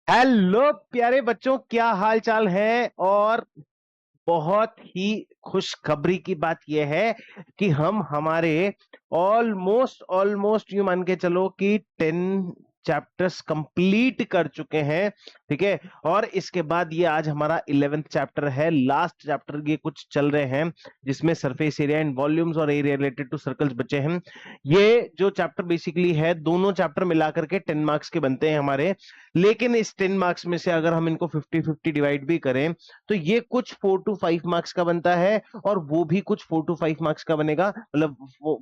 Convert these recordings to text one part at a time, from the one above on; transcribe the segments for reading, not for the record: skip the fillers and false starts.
Hello प्यारे बच्चों, क्या हाल चाल है। और बहुत ही खुशखबरी की बात यह है कि हम हमारे ऑलमोस्ट ऑलमोस्ट यूं मान के चलो कि 10 चैप्टर्स कंप्लीट कर चुके हैं। ठीक है। और इसके बाद ये आज हमारा 11th चैप्टर है, लास्ट चैप्टर ये कुछ चल रहे हैं जिसमें सरफेस एरिया एंड वॉल्यूम्स और एरिया रिलेटेड टू सर्कल्स बचे हैं। ये जो चैप्टर बेसिकली है, दोनों चैप्टर मिलाकर के 10 मार्क्स के बनते हैं हमारे। लेकिन इस 10 मार्क्स में से अगर हम इनको 50-50 डिवाइड भी करें तो ये कुछ 4 to 5 मार्क्स का बनता है और वो भी कुछ 4 to 5 मार्क्स का बनेगा। मतलब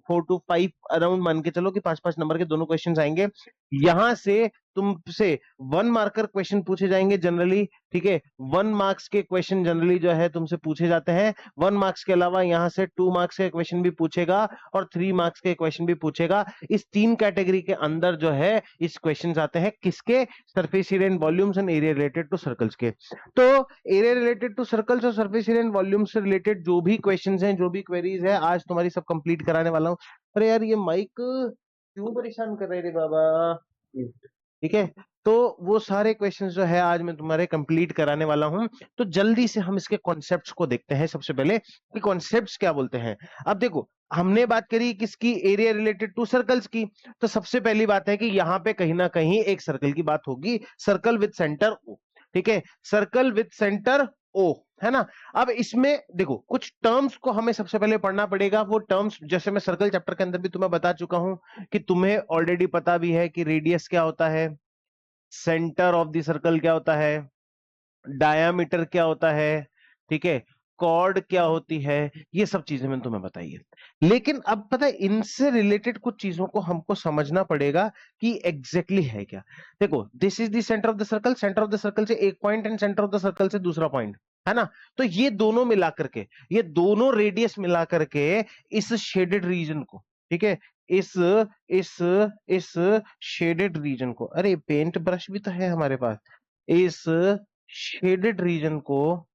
4 to 5 अराउंड मान के चलो कि 5-5 नंबर के दोनों क्वेश्चन आएंगे। यहां से तुमसे 1 मार्कर क्वेश्चन पूछे जाएंगे जनरली। ठीक है। 1 मार्क्स के क्वेश्चन जनरली जो है तुमसे पूछे जाते हैं। 1 मार्क्स के अलावा यहां से 2 मार्क्स के क्वेश्चन भी पूछेगा और 3 मार्क्स के क्वेश्चन भी पूछेगा। इस 3 कैटेगरी के अंदर जो है इस क्वेश्चन आते हैं किसके? Surface area and volumes and area related to circles के। तो एरिया रिलेटेड टू सर्कल्स और सरफेस एरिया एंड वॉल्यूम से रिलेटेड जो भी क्वेश्चंस हैं, जो भी क्वेरीज है, आज तुम्हारी सब कंप्लीट कराने वाला हूं। अरे यार, ये माइक क्यों परेशान कर रहे रे बाबा। ठीक है। तो वो सारे क्वेश्चंस जो है आज मैं तुम्हारे कंप्लीट कराने वाला हूं। तो जल्दी से हम इसके कॉन्सेप्ट्स को देखते हैं सबसे पहले कि कॉन्सेप्ट्स क्या बोलते हैं। अब देखो, हमने बात करी किसकी? एरिया रिलेटेड टू सर्कल्स की। तो सबसे पहली बात है कि यहां पे कहीं ना कहीं एक सर्कल की बात होगी, सर्कल विद सेंटर ओ। ठीक है। सर्कल विद सेंटर ओ, है ना। अब इसमें देखो कुछ टर्म्स को हमें सबसे पहले पढ़ना पड़ेगा। वो टर्म्स जैसे मैं सर्कल चैप्टर के अंदर भी तुम्हें बता चुका हूं कि तुम्हें ऑलरेडी पता भी है कि रेडियस क्या होता है, सेंटर ऑफ द सर्कल क्या होता है, डायामीटर क्या होता है, ठीक है, कॉर्ड क्या होती है, ये सब चीजें मैंने तुम्हें बताई है। लेकिन अब पता है इनसे रिलेटेड कुछ चीजों को हमको समझना पड़ेगा कि एग्जैक्टली है क्या। देखो, this is the centre of the circle, centre of the circle से एक point and centre of the circle से दूसरा पॉइंट, है ना। तो ये दोनों मिला करके, ये दोनों रेडियस मिला करके इस शेडेड रीजन को, ठीक है, इस इस इस शेडेड रीजन को, अरे पेंट ब्रश भी तो है हमारे पास, इस शेडेड रीजन को,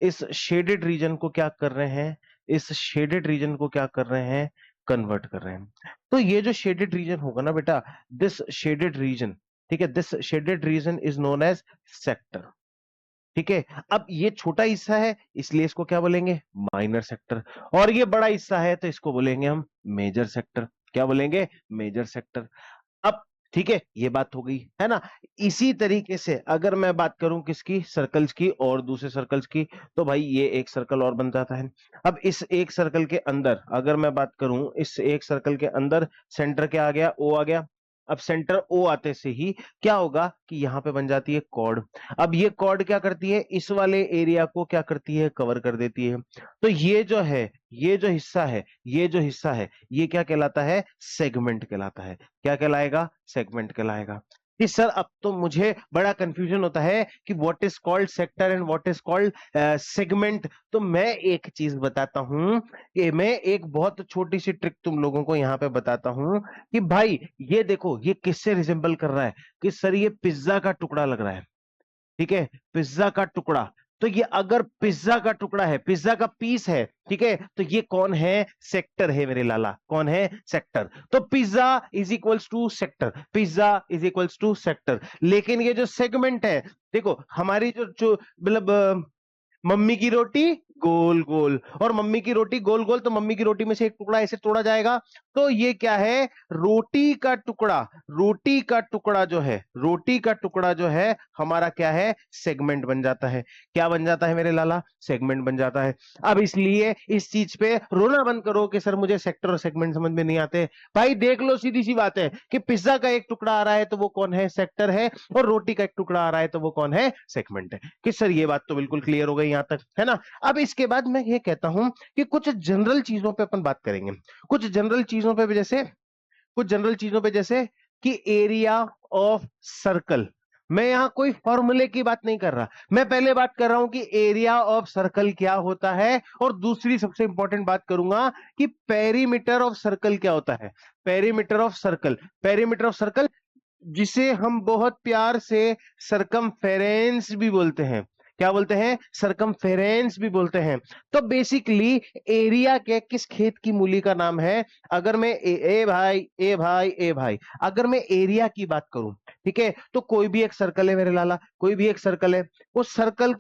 इस शेडेड रीजन को क्या कर रहे हैं, इस शेडेड रीजन को क्या कर रहे हैं, कन्वर्ट कर रहे हैं। तो ये जो शेडेड रीजन होगा ना बेटा, दिस शेडेड रीजन, ठीक है, this shaded region is known as sector. ठीक है। अब ये छोटा हिस्सा है इसलिए इसको क्या बोलेंगे? Minor sector. और ये बड़ा हिस्सा है तो इसको बोलेंगे हम मेजर सेक्टर। क्या बोलेंगे? Major sector. अब ठीक है, ये बात हो गई, है ना। इसी तरीके से अगर मैं बात करूं किसकी? सर्कल्स की और दूसरे सर्कल्स की, तो भाई ये एक सर्कल और बन जाता है। अब इस एक सर्कल के अंदर अगर मैं बात करूं, इस एक सर्कल के अंदर सेंटर क्या आ गया? ओ आ गया। अब सेंटर ओ आते से ही क्या होगा कि यहां पे बन जाती है कॉर्ड। अब ये कॉर्ड क्या करती है? इस वाले एरिया को क्या करती है? कवर कर देती है। तो ये जो है, ये जो हिस्सा है, ये जो हिस्सा है, ये क्या कहलाता है? सेगमेंट कहलाता है। क्या कहलाएगा? सेगमेंट कहलाएगा। कि सर अब तो मुझे बड़ा कंफ्यूजन होता है कि what is called sector and what is called segment. तो मैं एक चीज बताता हूं कि मैं एक बहुत छोटी सी ट्रिक तुम लोगों को यहां पे बताता हूं कि भाई ये देखो, ये किससे रिजेंबल कर रहा है कि सर ये पिज्जा का टुकड़ा लग रहा है। ठीक है, पिज्जा का टुकड़ा। तो ये अगर पिज्जा का टुकड़ा है, पिज्जा का पीस है, ठीक है, तो ये कौन है? सेक्टर है मेरे लाला। कौन है? सेक्टर। तो pizza is equals to sector, pizza is equals to sector. लेकिन ये जो सेगमेंट है, देखो हमारी जो जो मतलब मम्मी की रोटी गोल गोल, और मम्मी की रोटी गोल गोल, तो मम्मी की रोटी में से एक टुकड़ा ऐसे तोड़ा जाएगा। तो ये क्या है? रोटी का टुकड़ा। रोटी का टुकड़ा जो है, रोटी का टुकड़ा जो है हमारा क्या है? सेगमेंट बन जाता है। क्या बन जाता है मेरे लाला? सेगमेंट बन जाता है। अब इसलिए इस चीज पे रोना बंद करो कि सर मुझे सेक्टर और सेगमेंट समझ में नहीं आते। भाई देख लो, सीधी सी बात है कि पिज्जा का एक टुकड़ा आ रहा है तो वो कौन है? सेक्टर है। और रोटी का एक टुकड़ा आ रहा है तो वो कौन है? सेगमेंट है। कि सर ये बात तो बिल्कुल क्लियर हो गई यहां तक, है ना। अब इसके बाद मैं ये कहता हूं कि कुछ जनरल चीजों पे अपन बात करेंगे। कुछ जनरल चीजों पे भी, जैसे कुछ जनरल चीजों पे जैसे कि एरिया ऑफ सर्कल। मैं यहां कोई फॉर्मूले की बात नहीं कर रहा, मैं पहले बात कर रहा हूं कि एरिया ऑफ सर्कल क्या होता है। और दूसरी सबसे इंपॉर्टेंट बात करूंगा कि पेरीमीटर ऑफ सर्कल क्या होता है। Perimeter of circle, perimeter of circle जिसे हम बहुत प्यार से सरकमफेरेंस भी बोलते हैं। क्या बोलते हैं, सरकमफेरेंस भी बोलते हैं। तो बेसिकली एरिया के किस खेत की मूली का नाम है? अगर मैं ए भाई अगर मैं एरिया की बात करूं, ठीक है, तो कोई भी एक सर्कल है मेरे लाला, कोई भी एक सर्कल है, उस सर्कल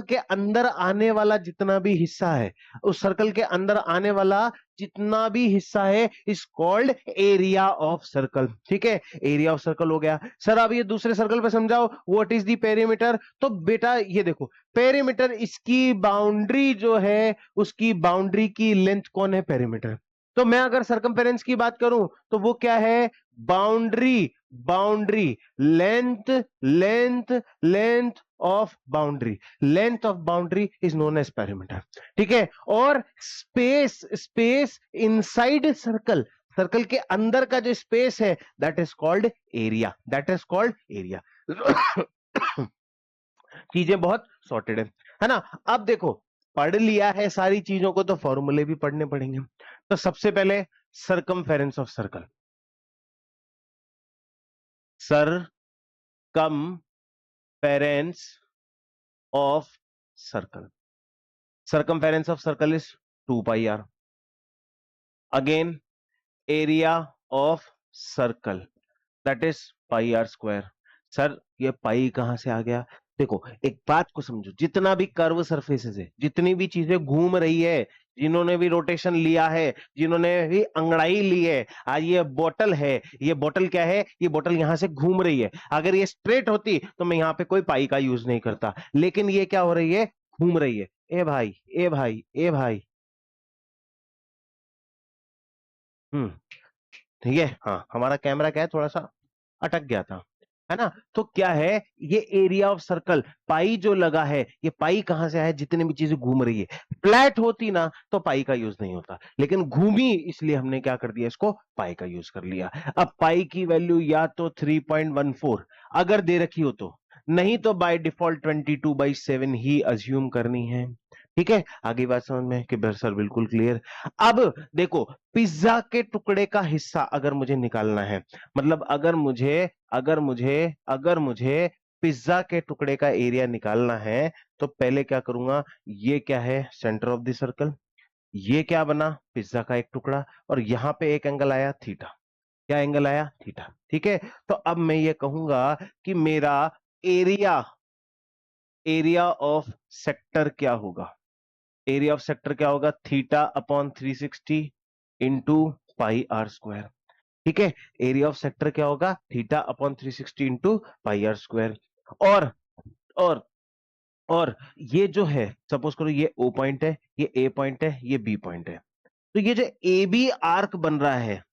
के अंदर आने वाला जितना भी हिस्सा है, उस सर्कल के अंदर आने वाला जितना भी हिस्सा है is called area of circle. ठीक है, एरिया ऑफ सर्कल हो गया। सर अब ये दूसरे सर्कल पे समझाओ, व्हाट इज द पेरीमीटर। तो बेटा ये देखो, पेरीमीटर इसकी बाउंड्री जो है, उसकी बाउंड्री की लेंथ कौन है? पेरीमीटर। तो मैं अगर सरकमफेरेंस की बात करूं तो वो क्या है? Boundary, boundary, length, length, length of boundary, length of boundary is known as perimeter. ठीक है, और space, space inside circle, circle के अंदर का जो स्पेस है that is called area, that is called area. चीजें बहुत सॉर्टेड है ना। अब देखो, पढ़ लिया है सारी चीजों को तो फॉर्मूले भी पढ़ने पड़ेंगे। तो सबसे पहले circumference of circle, circumference of circle, circumference of circle is 2 pi r. Again, area of circle that is pi r square. Sir ये पाई कहां से आ गया? देखो एक बात को समझो, जितना भी कर्व सरफेसेस है, जितनी भी चीजें घूम रही है, जिन्होंने भी रोटेशन लिया है, जिन्होंने भी अंगड़ाई ली है, आज ये बोतल है, ये बोतल क्या है? ये बोतल यहां से घूम रही है। अगर ये स्ट्रेट होती तो मैं यहां पे कोई पाई का यूज नहीं करता, लेकिन ये क्या हो रही है? घूम रही है। ए भाई, ए भाई, ए भाई, ठीक है। हाँ, हमारा कैमरा क्या है, थोड़ा सा अटक गया था, है ना। तो क्या है, ये एरिया ऑफ सर्कल, पाई जो लगा है, ये पाई कहां से आया? जितनी भी चीजें घूम रही है। फ्लैट होती ना तो पाई का यूज नहीं होता, लेकिन घूमी इसलिए हमने क्या कर दिया, इसको पाई का यूज कर लिया। अब पाई की वैल्यू या तो 3.14 अगर दे रखी हो तो, नहीं तो बाय डिफॉल्ट 22/7 ही अज्यूम करनी है। ठीक है, आगे बात समझ में कि सर बिल्कुल क्लियर। अब देखो, पिज्जा के टुकड़े का हिस्सा अगर मुझे निकालना है, मतलब अगर मुझे पिज्जा के टुकड़े का एरिया निकालना है, तो पहले क्या करूंगा, ये क्या है? Centre of the circle. ये क्या बना? पिज्जा का एक टुकड़ा, और यहां पे एक एंगल आया थीटा। क्या एंगल आया? थीटा। ठीक है, तो अब मैं ये कहूंगा कि मेरा एरिया, एरिया ऑफ सेक्टर क्या होगा? एरिया ऑफ सेक्टर क्या होगा? Theta upon 360 into pi are square. ठीक है, एरिया ऑफ सेक्टर क्या होगा? Theta upon 360 into pi are square. और और और ये जो है, सपोज करो ये ओ पॉइंट है, ये ए पॉइंट है, ये बी पॉइंट है। तो ये जो ए बी आर्क बन रहा है,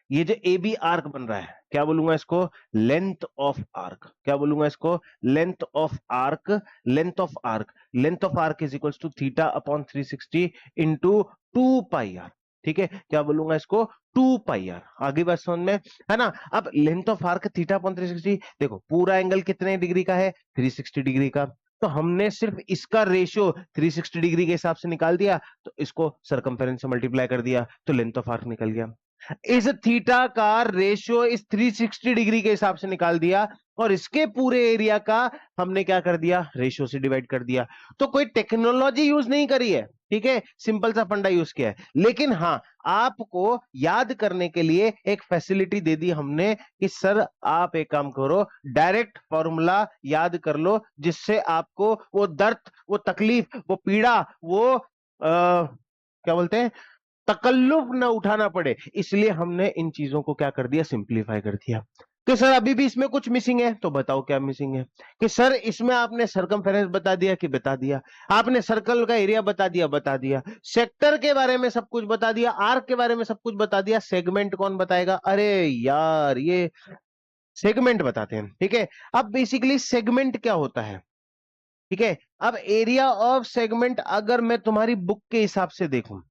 ये जो ए बी आर्क बन रहा है, क्या बोलूंगा इसको? Length of arc. क्या बोलूंगा इसको? Length of arc. Length of arc, length of arc is equals to theta upon 360 into 2 pi R. ठीक है, क्या बोलूंगा इसको? 2 पाई आर। आगे बात समझ में है ना। अब length of arc theta upon 360, देखो पूरा एंगल कितने डिग्री का है? 360 डिग्री का। तो हमने सिर्फ इसका रेशियो 360 डिग्री के हिसाब से निकाल दिया, तो इसको सरकमफेरेंस से मल्टीप्लाई कर दिया, तो लेंथ ऑफ आर्क निकल गया। इस थीटा का रेशियो इस 360 डिग्री के हिसाब से निकाल दिया, और इसके पूरे एरिया का हमने क्या कर दिया? रेशियो से डिवाइड कर दिया। तो कोई टेक्नोलॉजी यूज नहीं करी है, ठीक है, सिंपल सा फंडा यूज किया है। लेकिन हाँ, आपको याद करने के लिए एक फैसिलिटी दे दी हमने कि सर आप एक काम करो, डायरेक्ट फॉर्मूला याद कर लो, जिससे आपको वो दर्द, वो तकलीफ, वो पीड़ा, वो क्या बोलते हैं, तकल्लुफ ना उठाना पड़े। इसलिए हमने इन चीजों को क्या कर दिया? सिंप्लीफाई कर दिया। कि सर अभी भी इसमें कुछ मिसिंग है, तो बताओ क्या मिसिंग है। कि सर इसमें आपने सरकमफेरेंस बता दिया, कि बता दिया। आपने सर्कल का एरिया बता दिया, बता दिया। सेक्टर के बारे में सब कुछ बता दिया, आर्क के बारे में सब कुछ बता दिया। सेगमेंट कौन बताएगा? अरे यार, ये सेगमेंट बताते हैं। ठीक है, अब बेसिकली सेगमेंट क्या होता है? ठीक है, अब एरिया ऑफ सेगमेंट अगर मैं तुम्हारी बुक के हिसाब से देखूं,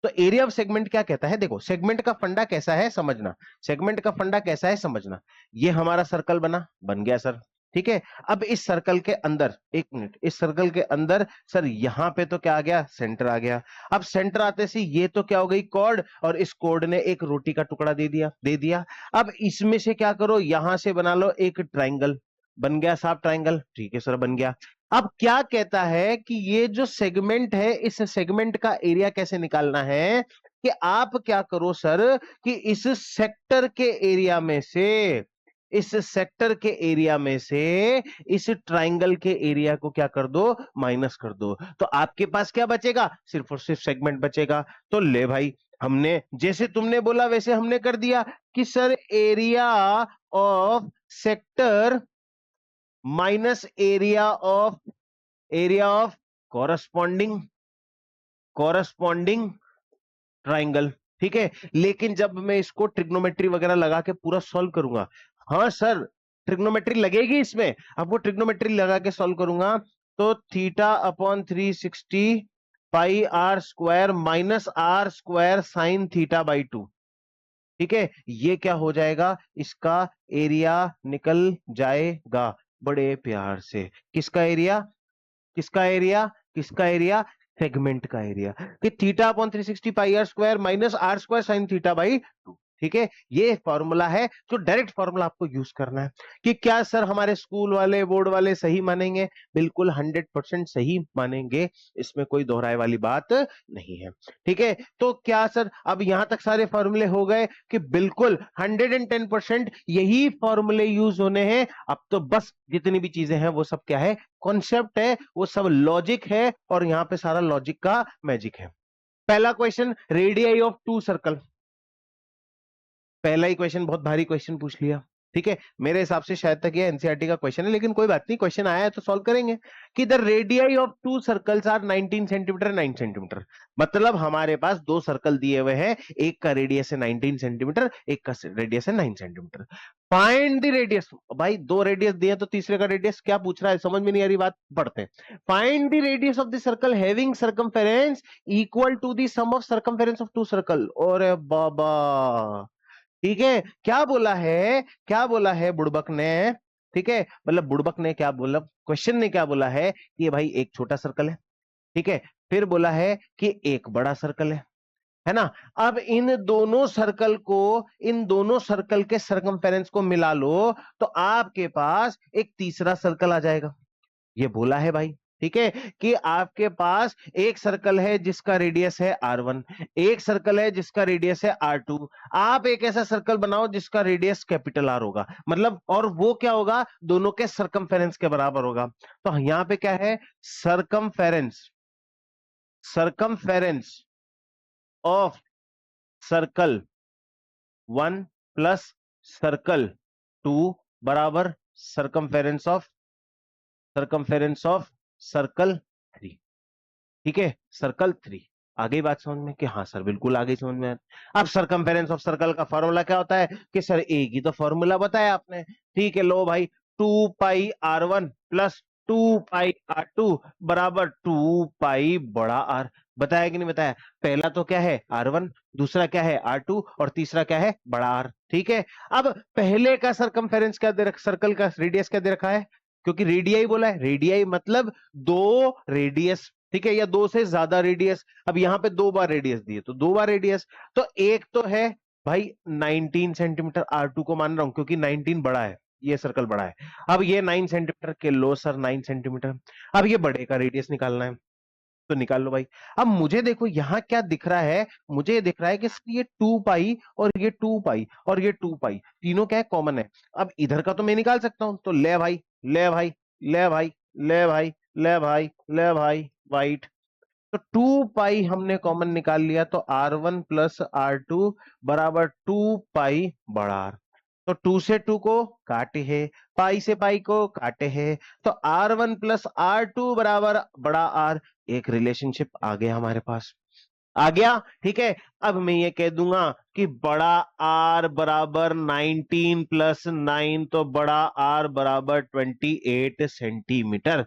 तो एरिया ऑफ सेगमेंट क्या कहता है? देखो, सेगमेंट का फंडा कैसा है समझना, सेगमेंट का फंडा कैसा है समझना। ये हमारा सर्कल बन गया सर। ठीक है, अब इस सर्कल के अंदर, एक मिनट, इस सर्कल के अंदर सर यहां पे तो क्या आ गया? सेंटर आ गया। अब सेंटर आते से ये तो क्या हो गई? कॉर्ड, और इस कॉर्ड ने एक रोटी का टुकड़ा दे दिया। अब इसमें से क्या करो? यहां से बना लो एक ट्राइंगल, बन गया साफ ट्राइंगल, ठीक है सर बन गया। अब क्या कहता है कि ये जो सेगमेंट है, इस सेगमेंट का एरिया कैसे निकालना है, कि आप क्या करो सर, कि इस सेक्टर के एरिया में से, इस सेक्टर के एरिया में से इस ट्राइंगल के एरिया को क्या कर दो, माइनस कर दो, तो आपके पास क्या बचेगा, सिर्फ और सिर्फ सेगमेंट बचेगा। तो ले भाई, हमने जैसे तुमने बोला वैसे हमने कर दिया कि sir area of sector minus area of corresponding triangle, ठीक है। लेकिन जब मैं इसको ट्रिग्नोमेट्री वगैरह लगा के पूरा सॉल्व करूंगा, हाँ सर ट्रिग्नोमेट्री लगेगी इसमें, अब वो ट्रिग्नोमेट्री लगा के सॉल्व करूंगा तो theta upon 360 pi are square minus are square sine theta by 2, ठीक है। ये क्या हो जाएगा, इसका एरिया निकल जाएगा बड़े प्यार से। किसका एरिया, किसका एरिया, किसका एरिया, सेगमेंट का एरिया, कि theta upon 360 pi are square minus are square sine theta by 2, ठीक है। ये फॉर्मूला है जो डायरेक्ट फॉर्मूला आपको यूज करना है। कि क्या सर हमारे स्कूल वाले बोर्ड वाले सही मानेंगे, बिल्कुल 100% सही मानेंगे, इसमें कोई दोहराए वाली बात नहीं है, ठीक है। तो क्या सर अब यहां तक सारे फॉर्मूले हो गए, कि बिल्कुल 110% यही फॉर्मूले यूज होने हैं। अब तो बस जितनी भी चीजें हैं वो सब क्या है, कॉन्सेप्ट है, वो सब लॉजिक है, और यहां पे सारा लॉजिक का मैजिक है। पहला question, radii of two circle, पहला ही क्वेश्चन बहुत भारी क्वेश्चन पूछ लिया, ठीक है। मेरे हिसाब से शायद तक ये एनसीईआरटी का क्वेश्चन है, लेकिन कोई बात नहीं, क्वेश्चन आया है तो सॉल्व करेंगे। कि the radii of two circles are 19 centimetre 9 centimetre, मतलब हमारे पास दो सर्कल दिए हुए हैं, एक का रेडियस है 19 सेंटीमीटर, एक का रेडियस है 9 सेंटीमीटर। फाइंड द रेडियस, भाई दो रेडियस दिए तो तीसरे का रेडियस क्या पूछ रहा है, समझ में नहीं आ रही बात, पढ़ते हैं। Find the radius of the circle having circumference equal to the sum of circumference of two circle. और बाबा, ठीक है, क्या बोला है, क्या बोला है बुड़बक ने, ठीक है, मतलब बुड़बक ने क्या बोला, क्वेश्चन ने क्या बोला है कि भाई एक छोटा सर्कल है, ठीक है, फिर बोला है कि एक बड़ा सर्कल है ना। अब इन दोनों सर्कल को, इन दोनों सर्कल के सरकमफेरेंस को मिला लो तो आपके पास एक तीसरा सर्कल आ जाएगा, ये बोला है भाई, ठीक है। कि आपके पास एक सर्कल है जिसका रेडियस है R1, एक सर्कल है जिसका रेडियस है R2, आप एक ऐसा सर्कल बनाओ जिसका रेडियस कैपिटल R होगा, मतलब, और वो क्या होगा, दोनों के सरकमफेरेंस के बराबर होगा। तो यहां पे क्या है, circumference, circumference of circle 1 plus circle 2 बराबर सरकमफेरेंस ऑफ सर्कल 3, ठीक है, सर्कल 3। आ गई बात समझ में, कि हाँ सर बिल्कुल आ गई समझ में। अब सरकमफेरेंस ऑफ सर्कल का फॉर्मूला क्या होता है, कि सर एक ही तो फॉर्मूला बताया आपने, ठीक है, लो भाई 2 पाई R1 प्लस 2 पाई R2 बराबर 2 पाई बड़ा R। बताया कि नहीं बताया, पहला तो क्या है R1, दूसरा क्या है R2, और तीसरा क्या है बड़ा R, ठीक है। अब पहले का सरकमफेरेंस क्या दे रखा, सर्कल का रेडियस क्या दे रखा है, क्योंकि रेडियाई बोला है, रेडियाई मतलब दो रेडियस, ठीक है, या दो से ज्यादा रेडियस। अब यहां पे दो बार रेडियस दिए तो दो बार रेडियस, तो एक तो है भाई 19 सेंटीमीटर, R2 को मान रहा हूं क्योंकि 19 बड़ा है, ये सर्कल बड़ा है। अब ये 9 सेंटीमीटर के, लो सर 9 सेंटीमीटर, अब ये बड़े का रेडियस निकालना है, तो निकाल लो भाई। अब मुझे देखो यहां क्या दिख रहा है, मुझे ये दिख रहा है कि ये 2 पाई और ये 2 पाई और ये 2 पाई तीनों क्या है, कॉमन है। अब इधर का तो मैं निकाल सकता हूं, तो ले भाई, ले भाई, ले भाई, ले भाई, ले भाई, ले भाई, वाइट, तो 2 पाई हमने कॉमन निकाल लिया, तो R1 प्लस R2 बराबर 2 पाई बड़ा R। तो 2 से 2 को काटे हैं, पाई से पाई को काटे हैं, तो R1 प्लस R2 बराबर बड़ा R। एक रिलेशनशिप आ गया हमारे पास, आ गया, ठीक है। अब मैं ये कह दूंगा कि बड़ा R बराबर 19 प्लस 9, तो बड़ा R बराबर 28 सेंटीमीटर।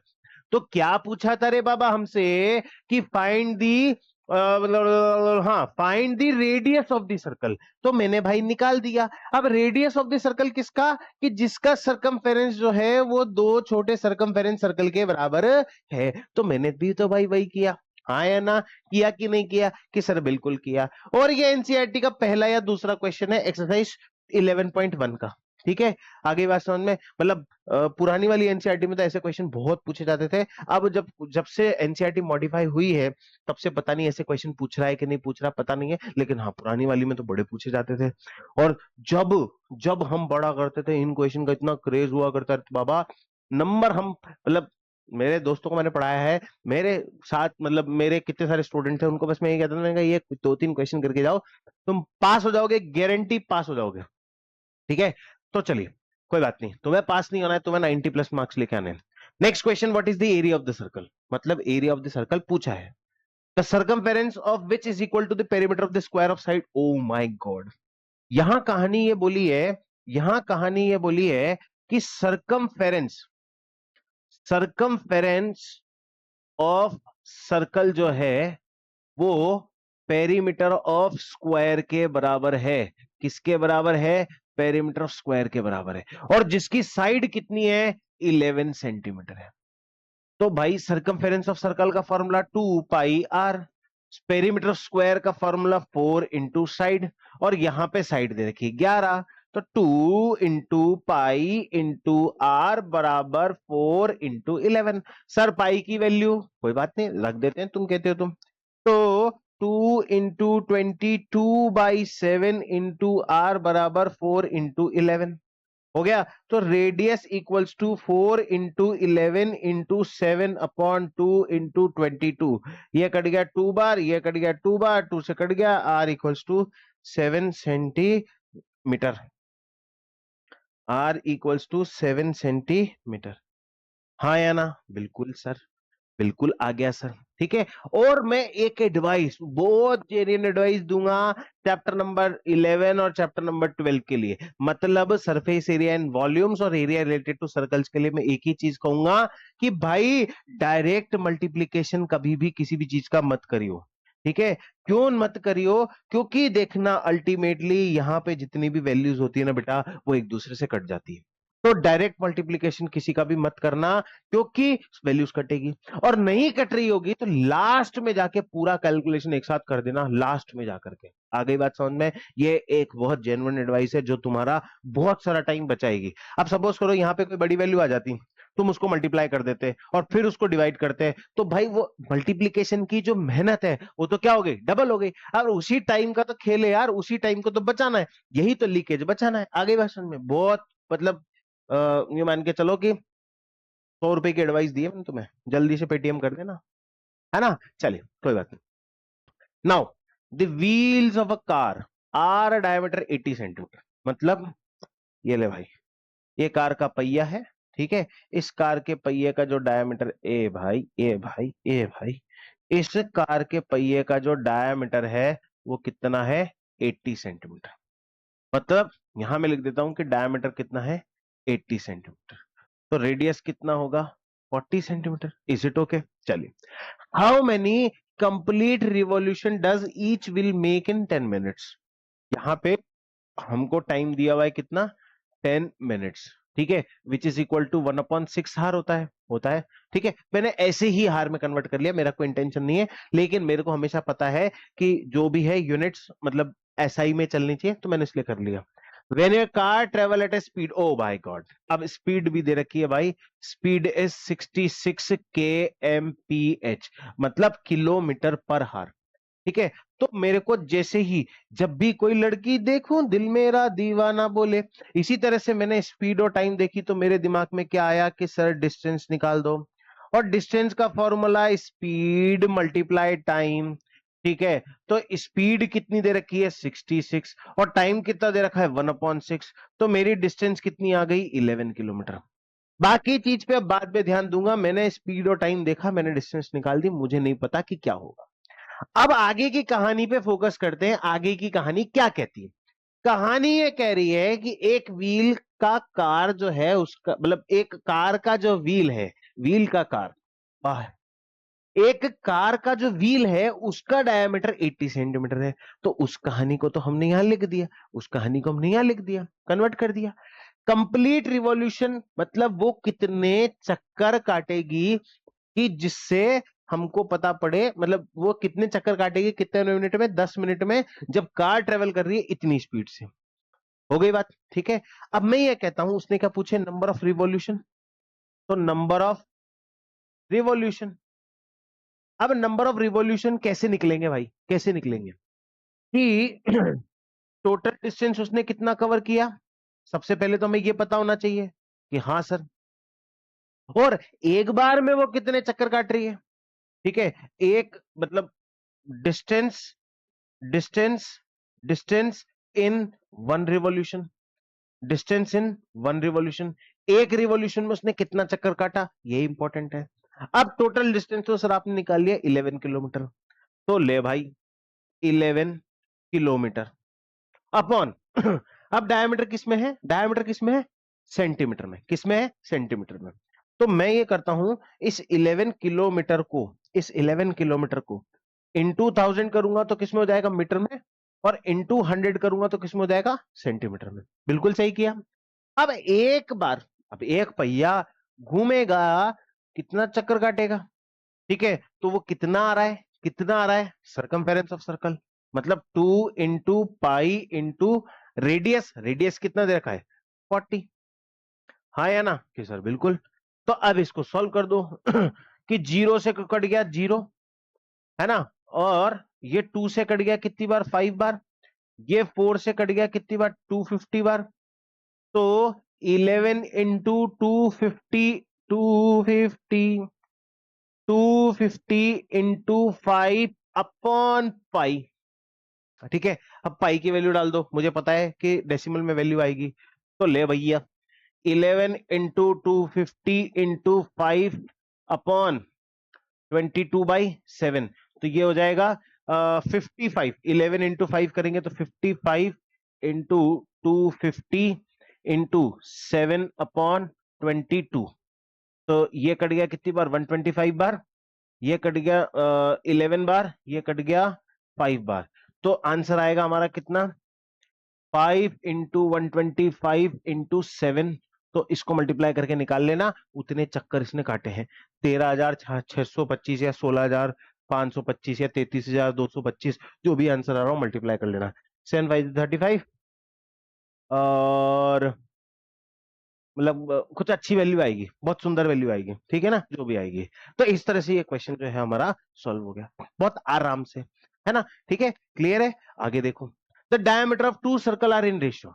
तो क्या पूछा था रे बाबा हमसे, कि फाइंड दी, हाँ find the radius of the circle, तो मैंने भाई निकाल दिया। अब रेडियस ऑफ द सर्कल किसका, कि जिसका सरकमफेरेंस जो है वो दो छोटे सरकमफेरेंस सर्कल के बराबर है, तो मैंने भी तो भाई वही किया, हाँ या ना, किया कि नहीं किया, कि सर बिल्कुल किया। और ये एनसीईआरटी का पहला या दूसरा क्वेश्चन है एक्सरसाइज 11.1 का, ठीक है, आगे बात समझ में, मतलब पुरानी वाली एनसीईआरटी में तो ऐसे क्वेश्चन बहुत पूछे जाते थे। अब जब जब से एनसीईआरटी मॉडिफाई हुई है तब से पता नहीं ऐसे क्वेश्चन पूछ रहा है कि नहीं पूछ रहा, पता नहीं है, लेकिन हाँ पुरानी वाली में तो बड़े पूछे जाते थे। और जब जब हम बड़ा करते थे इन क्वेश्चन का इतना क्रेज हुआ करता था बाबा, नंबर हम मतलब मेरे दोस्तों को मैंने पढ़ाया है, मेरे साथ मतलब मेरे कितने सारे स्टूडेंट थे, उनको बस मैं ये कहता था, मैंने कहा ये 2-3 क्वेश्चन करके जाओ, तुम पास हो जाओगे, गारंटी पास हो जाओगे। ठीक है, तो चलिए कोई बात नहीं, तुम्हें पास नहीं होना है, तुम्हें 90 प्लस मार्क्स लेके आने हैं। Next question, what is the area of the circle, मतलब एरिया ऑफ द सर्कल पूछा है। The circumference of which is equal to the perimeter of the square of side, oh my God. यहां कहानी ये बोली है, यहां कहानी ये बोली है कि सर्कमफेरेंस, सर्कमफेरेंस ऑफ सर्कल जो है वो पेरीमीटर ऑफ स्क्वायर के बराबर है। किसके बराबर है? पेरीमीटर ऑफ स्क्वायर के बराबर है, और जिसकी साइड कितनी है? 11 सेंटीमीटर है। तो भाई सर्कमफेरेंस ऑफ सर्कल का formula 2 pi r, perimeter of square का फॉर्मूला 4 इंटू साइड, और यहां पे साइड दे रखी 11, तो 2 इंटू पाई इंटू आर बराबर 4 इंटू 11। सर पाई की वैल्यू कोई बात नहीं रख देते हैं, तुम कहते हो तुम, तो 2 इंटू 22/7 इंटू आर बराबर 4 इंटू 11 हो गया। तो radius equals to 4 into 11 into 7/2 into 22, ये कट गया 2 बार, ये कट गया 2 बार, 2 से कट गया, r equals to 7 centimetre, r equals to 7 centimetre. हाँ या ना? बिल्कुल सर, बिल्कुल आ गया सर। ठीक है, और मैं एक एडवाइस, बहुत जेन्युइन एडवाइस दूंगा चैप्टर नंबर 11 और चैप्टर नंबर 12 के लिए, मतलब सरफेस एरिया एंड वॉल्यूम्स और एरिया रिलेटेड टू सर्कल्स के लिए मैं एक ही चीज कहूंगा कि भाई डायरेक्ट मल्टीप्लीकेशन कभी भी किसी भी चीज का मत करियो। ठीक है, क्यों मत करियो? क्योंकि देखना अल्टीमेटली यहां पे जितनी भी वैल्यूज होती है ना बेटा, वो एक दूसरे से कट जाती है। तो डायरेक्ट मल्टीप्लिकेशन किसी का भी मत करना, क्योंकि वैल्यूज कटेगी, और नहीं कट रही होगी तो लास्ट में जाके पूरा कैलकुलेशन एक साथ कर देना, लास्ट में जाकर के। आ गई बात समझ में? ये एक बहुत जेन्युइन एडवाइस है जो तुम्हारा बहुत सारा टाइम बचाएगी। अब सपोज करो यहाँ पे कोई बड़ी वैल्यू आ जाती, तुम उसको मल्टीप्लाई कर देते और फिर उसको डिवाइड करते, तो भाई वो मल्टीप्लीकेशन की जो मेहनत है वो तो क्या हो गई? डबल हो गई। और उसी टाइम का तो खेल है यार, उसी टाइम को तो बचाना है, यही तो लीकेज बचाना है। आगे बात समझ में? बहुत मतलब ये मान के चलो कि 100 रुपए की एडवाइस दी है मैंने तुम्हें, जल्दी से पेटीएम कर देना, है ना? चलिए कोई बात नहीं। Now the wheels of a car are diameter 80 centimetre, मतलब ये ले भाई, ये कार का पहिया है। ठीक है, इस कार के पहिए का जो डायमीटर, ए भाई ए भाई ए भाई, इस कार के पहिए का जो डायमीटर है वो कितना है? 80 सेंटीमीटर। मतलब यहां मैं लिख देता हूं कि डायमीटर कितना है? 80 सेंटीमीटर। तो रेडियस कितना होगा? 40 सेंटीमीटर। Is it okay? चलिए, how many complete revolution does each wheel make in 10 minutes? यहां पे हमको टाइम दिया हुआ है कितना? 10 मिनट्स। ठीक है, विच इज इक्वल टू 1/6 हार होता है। ठीक है, मैंने ऐसे ही हार में कन्वर्ट कर लिया, मेरा कोई इंटेंशन नहीं है, लेकिन मेरे को हमेशा पता है कि जो भी है यूनिट्स मतलब एसआई में चलनी चाहिए, तो मैंने इसलिए कर लिया। When a car travel at a speed, oh my God, अब स्पीड भी दे रखी है भाई, स्पीड इज 66 kmph, मतलब किलोमीटर पर हार। ठीक है, तो मेरे को जैसे ही जब भी कोई लड़की देखूं दिल मेरा दीवाना बोले, इसी तरह से मैंने स्पीड और टाइम देखी तो मेरे दिमाग में क्या आया कि सर डिस्टेंस निकाल दो, और डिस्टेंस का फॉर्मूला स्पीड मल्टीप्लाई टाइम। ठीक है, तो स्पीड कितनी दे रखी है? 66, और टाइम कितना दे रखा है? 1/6, तो मेरी डिस्टेंस कितनी आ गई? 11 किलोमीटर। बाकी चीज पे अब बाद में ध्यान दूंगा, मैंने स्पीड और टाइम देखा, मैंने डिस्टेंस निकाल दी, मुझे नहीं पता कि क्या होगा। अब आगे की कहानी पे फोकस करते हैं, आगे की कहानी क्या कहती है? कहानी ये कह रही है कि एक व्हील का कार जो है उसका मतलब एक कार का जो व्हील है, व्हील का कार, वाह, एक कार का जो व्हील है उसका डायमीटर 80 सेंटीमीटर है। तो उस कहानी को तो हमने यहां लिख दिया, उस कहानी को हमने यहां लिख दिया, कन्वर्ट कर दिया। कंप्लीट रिवॉल्यूशन मतलब वो कितने चक्कर काटेगी कि जिससे हमको पता पड़े, मतलब वो कितने चक्कर काटेगी कितने मिनट में? 10 मिनट में, जब कार ट्रेवल कर रही है इतनी स्पीड से। हो गई बात, ठीक है। अब मैं ये कहता हूं, उसने क्या पूछे, नंबर ऑफ रिवॉल्यूशन, तो नंबर ऑफ रिवॉल्यूशन। अब नंबर ऑफ रिवॉल्यूशन कैसे निकलेंगे भाई, कैसे निकलेंगे कि टोटल डिस्टेंस उसने कितना कवर किया, सबसे पहले तो हमें ये पता होना चाहिए कि हाँ सर, और एक बार में वो कितने चक्कर काट रही है, ठीक है। एक मतलब distance, distance, distance in one revolution, distance in one revolution, एक रिवॉल्यूशन में उसने कितना चक्कर काटा, ये इंपॉर्टेंट है। अब टोटल डिस्टेंस तो सर आपने निकाल लिया 11 किलोमीटर, तो ले भाई 11 किलोमीटर अपॉन अब डायमीटर किस में है, डायमीटर किस में है, सेंटीमीटर में, किस में है, सेंटीमीटर में। तो मैं ये करता हूं, इस 11 किलोमीटर को, इस 11 किलोमीटर को इंटू 1000 करूंगा तो किस में हो जाएगा, मीटर में, और इंटू 100 करूंगा तो किस में हो जाएगा, सेंटीमीटर में। बिल्कुल सही किया। अब एक बार, अब एक पहिया घूमेगा, कितना चक्कर काटेगा, ठीक है। तो वो कितना आ रहा है, कितना आ रहा है, सरकमफेरेंस ऑफ सर्कल, मतलब 2 into pi into radius, radius कितना दे रखा है, 40। हाँ या ना कि सर बिल्कुल। तो अब इसको सॉल्व कर दो कि 0 से कट गया 0, है ना, और ये 2 से कट गया कितनी बार, 5 बार, ये 4 से कट गया कितनी बार, 250 बार। तो 11 इंटू 250, 250, 250 इंटू 5 अपॉन पाई, ठीक है। अब पाई की वैल्यू डाल दो, मुझे पता है कि डेसिमल में वैल्यू आएगी, तो ले भैया 11 इंटू 250 इंटू 5 अपॉन 22/7, तो ये हो जाएगा 55। 11 इंटू 5 करेंगे तो 55 इंटू 250 इंटू 7 अपॉन 22, तो ये कट गया कितनी बार, 125 बार, ये कट गया 11 बार, ये कट गया 5 बार। तो आंसर आएगा हमारा कितना, 5 इंटू 125 इंटू 7, तो इसको मल्टीप्लाई करके निकाल लेना, उतने चक्कर इसने काटे हैं, 13,625 या 16,525 या 33,225, जो भी आंसर आ रहा हो मल्टीप्लाई कर लेना, 7×5 = 35, और मतलब कुछ अच्छी वैल्यू आएगी, बहुत सुंदर वैल्यू आएगी, ठीक है ना, जो भी आएगी। तो इस तरह से ये क्वेश्चन जो है हमारा सॉल्व हो गया, बहुत आराम से, है ना, ठीक है, क्लियर है। आगे देखो, the diameter of two circle are in ratio,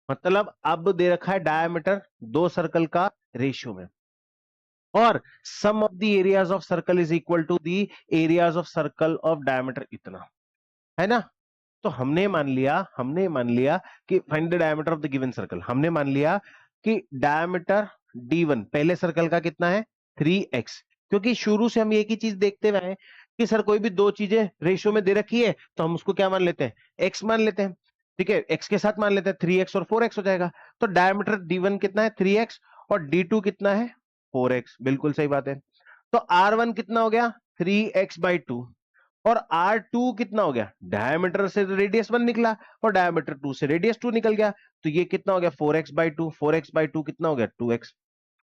मतलब अब दे रखा है डायमीटर दो सर्कल का रेशियो में, और sum of the areas of circle is equal to the areas of circle of diameter इतना, है ना। तो हमने मान लिया कि find the diameter of the given circle, हमने मान लिया कि डायमीटर D1 पहले सर्कल का कितना है, 3x, क्योंकि शुरू से हम एक ही चीज देखते हुए हैं कि सर कोई भी दो चीजें रेशियो में दे रखी है तो हम उसको क्या मान लेते हैं, x मान लेते हैं, ठीक है, x के साथ मान लेते हैं, 3x और 4x हो जाएगा। तो डायमीटर D1 कितना है, 3x, और D2 कितना है, 4x, बिल्कुल सही बात है। तो R1 कितना हो गया, 3x/2, और R2 कितना हो गया, डायमीटर से रेडियस 1 निकला और डायमीटर 2 से रेडियस 2 निकल गया, तो ये कितना हो गया, 4x/2, 4x/2 कितना हो गया, 2x,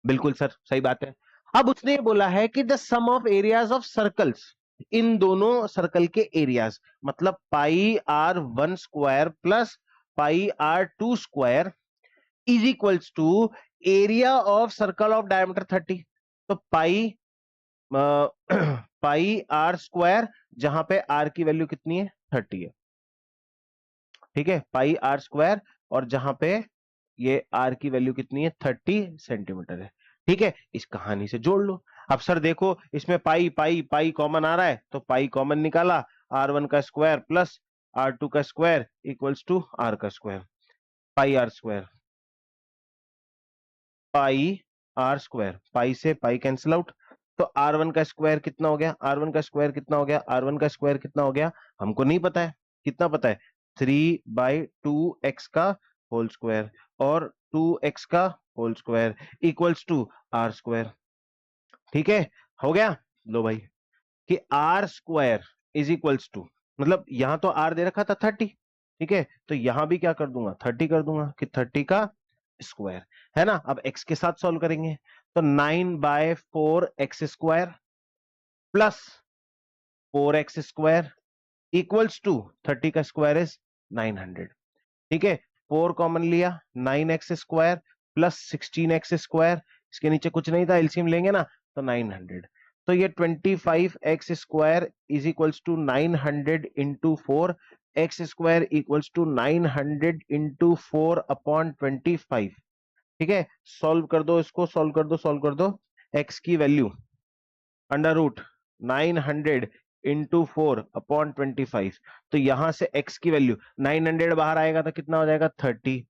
बिल्कुल सर सही बात है। अब उसने ये बोला है कि the sum of areas of circles, इन दोनों सर्कल के एरियाज, मतलब πr1² plus πr2² is equals to area of circle of diameter 30। तो πr², जहां पे r की वैल्यू कितनी है, 30 है, ठीक है, πr², और जहां पे ये r की वैल्यू कितनी है, 30 सेंटीमीटर है, ठीक है। इस कहानी से जोड़ लो। अब सर देखो, इसमें पाई पाई पाई कॉमन आ रहा है, तो पाई कॉमन निकाला, r1² plus r2² equals to r का स्क्वायर, πr², πr², पाई से पाई कैंसिल आउट, तो r1² कितना हो गया, r1² कितना हो गया, r1² कितना हो गया, हमको नहीं पता है, कितना पता है, 3/2x का होल स्क्वायर और 2x का whole square equals to r², ठीक है, हो गया। लो भाई कि r² इज इक्वल्स टू, मतलब यहां तो r दे रखा था 30, ठीक है, तो यहां भी क्या कर दूंगा, 30 कर दूंगा कि 30 का स्क्वायर, है ना। अब x के साथ सॉल्व करेंगे, तो 9/4x² plus 4x² equals to 30 का स्क्वायर इज 900, ठीक है। 4 कॉमन लिया, 9x² प्लस 16x², इसके नीचे कुछ नहीं था, एलसीएम लेंगे ना तो 900। तो ये 25x² is equals to 900 into 4, x² equals to 900 into 4 upon 25। ठीक है, सॉल्व कर दो इसको, सॉल्व कर दो, सॉल्व कर दो। x की value under root 900 into 4 upon 25, तो यहां से x की वैल्यू 900 बाहर आएगा तो कितना हो जाएगा 30,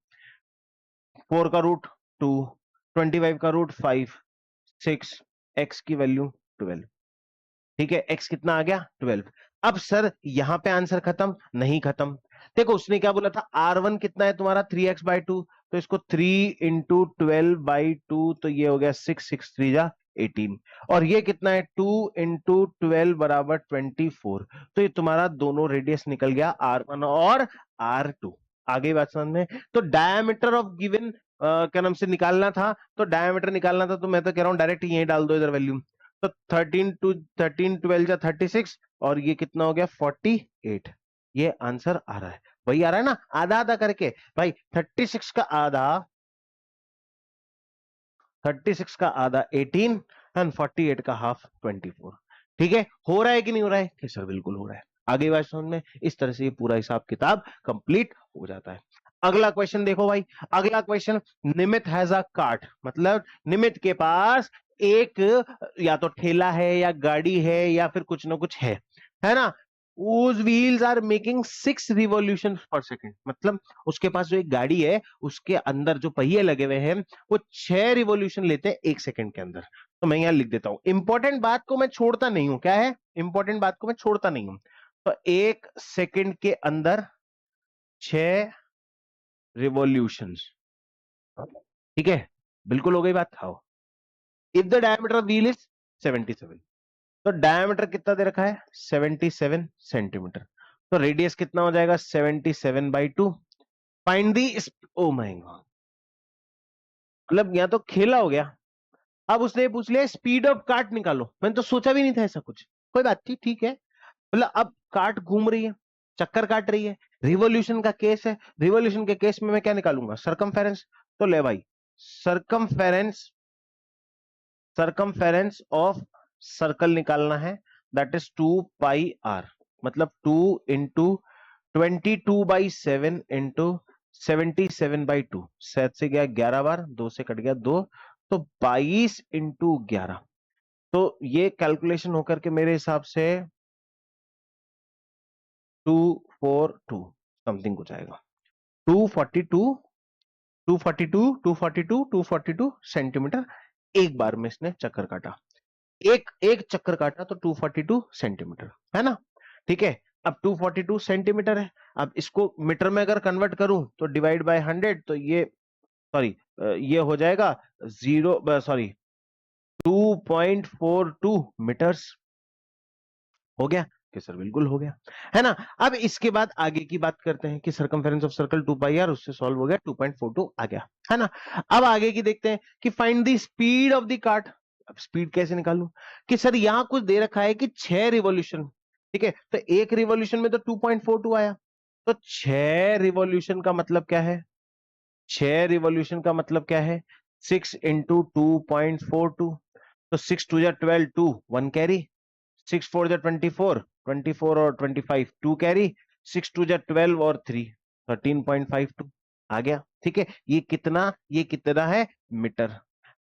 4 का रूट 2, 25 का रूट 5, 6, x की वैल्यू 12। ठीक है, x कितना आ गया 12। अब सर यहां पे आंसर खत्म? नहीं खत्म। देखो उसने क्या बोला था, R1 कितना है तुम्हारा 3x/2, तो इसको 3 इंटू 12/2, तो ये हो गया 6, 6 3 जा 18, और ये कितना है 2 इंटू 12 बराबर 24, तो ये तुम्हारा दोनों रेडियस निकल गया R1 और R2। आगे बात समझ में? तो डायमीटर ऑफ गिवन क्या नाम से निकालना था, तो डायमीटर निकालना था, तो मैं तो कह रहा हूं डायरेक्ट यही डाल दो इधर वैल्यू। तो 13 12 जा 36, और ये कितना हो गया 48। ये आंसर आ रहा है, वही आ रहा है ना, आधा आधा करके भाई। 36 का आधा 36 का आधा 18 एंड 48 का हाफ 24। ठीक है, हो रहा है कि नहीं हो रहा है? कि सर बिल्कुल हो रहा है। आगे बात समझ में? इस तरह से ये पूरा हिसाब किताब कंप्लीट हो जाता है। अगला क्वेश्चन देखो भाई, अगला question, Nimit has a cart, मतलब निमित के पास एक या तो ठेला है या गाड़ी है या फिर कुछ ना कुछ है ना। Whose wheels are making 6 revolutions per second, मतलब उसके पास जो एक गाड़ी है उसके अंदर जो पहिए लगे हुए हैं वो 6 रिवॉल्यूशन लेते हैं 1 सेकंड के अंदर। तो मैं यहां लिख देता हूं, इंपॉर्टेंट बात को मैं छोड़ता नहीं हूं। क्या है इंपॉर्टेंट बात को मैं छोड़ता नहीं हूं। तो 1 सेकंड के अंदर 6 रिवॉल्यूशंस। ठीक है, बिल्कुल हो गई बात। खाओ, if the diameter of wheel is 77, तो डायमीटर कितना दे रखा है 77 सेंटीमीटर, तो रेडियस कितना हो जाएगा 77/2। Find the, O my God, मतलब यहां तो खेला हो गया। अब उसने पूछ लिया स्पीड ऑफ कार्ट निकालो, मैंने तो सोचा भी नहीं था ऐसा कुछ। कोई बात नहीं, ठीक है। मतलब अब कार्ट घूम रही है, चक्कर काट रही है, रिवॉल्यूशन का केस है, रिवॉल्यूशन के केस में मैं क्या निकालूंगा सरकमफेरेंस। तो ले भाई, सरकमफेरेंस सरकमफेरेंस ऑफ सर्कल निकालना है, दैट इज 2πr, मतलब 2 इंटू 22/7 इंटू 77/2, 7 से गया 11 बार, 2 से कट गया 2, तो 22 इंटू 11। तो ये कैलकुलेशन होकर के मेरे हिसाब से 242 समथिंग कुछ आएगा, 242 242 सेंटीमीटर एक बार में इसने चक्कर काटा। एक एक चक्कर काटा तो 242 सेंटीमीटर है ना। ठीक है, अब 242 सेंटीमीटर है, अब इसको मीटर में अगर कन्वर्ट करूं तो डिवाइड बाय 100, तो ये सॉरी ये हो जाएगा 2.42 मीटर्स। हो गया कि सर बिल्कुल हो गया, है ना। अब इसके बाद आगे की बात करते हैं कि सरकमफेरेंस ऑफ सर्कल 2πr, उससे सॉल्व हो गया 2.42 आ गया, है ना। अब आगे की देखते हैं कि find the speed of the cart. अब स्पीड कैसे निकालूं, कि सर यहां कुछ दे रखा है कि 6 रिवॉल्यूशन। ठीक है, तो एक रिवॉल्यूशन में तो 2.42 आया, तो 6 रिवॉल्यूशन का मतलब क्या है, 6 रिवॉल्यूशन का मतलब क्या है 6 इंटू 2.42, तो 6 2 जा 12, 2 1 कैरी, 6 4 जा 24, 24 और 25 2 कैरी, 6 2 जा 12 और 3 13.52 आ गया। ठीक है, ये कितना है मीटर,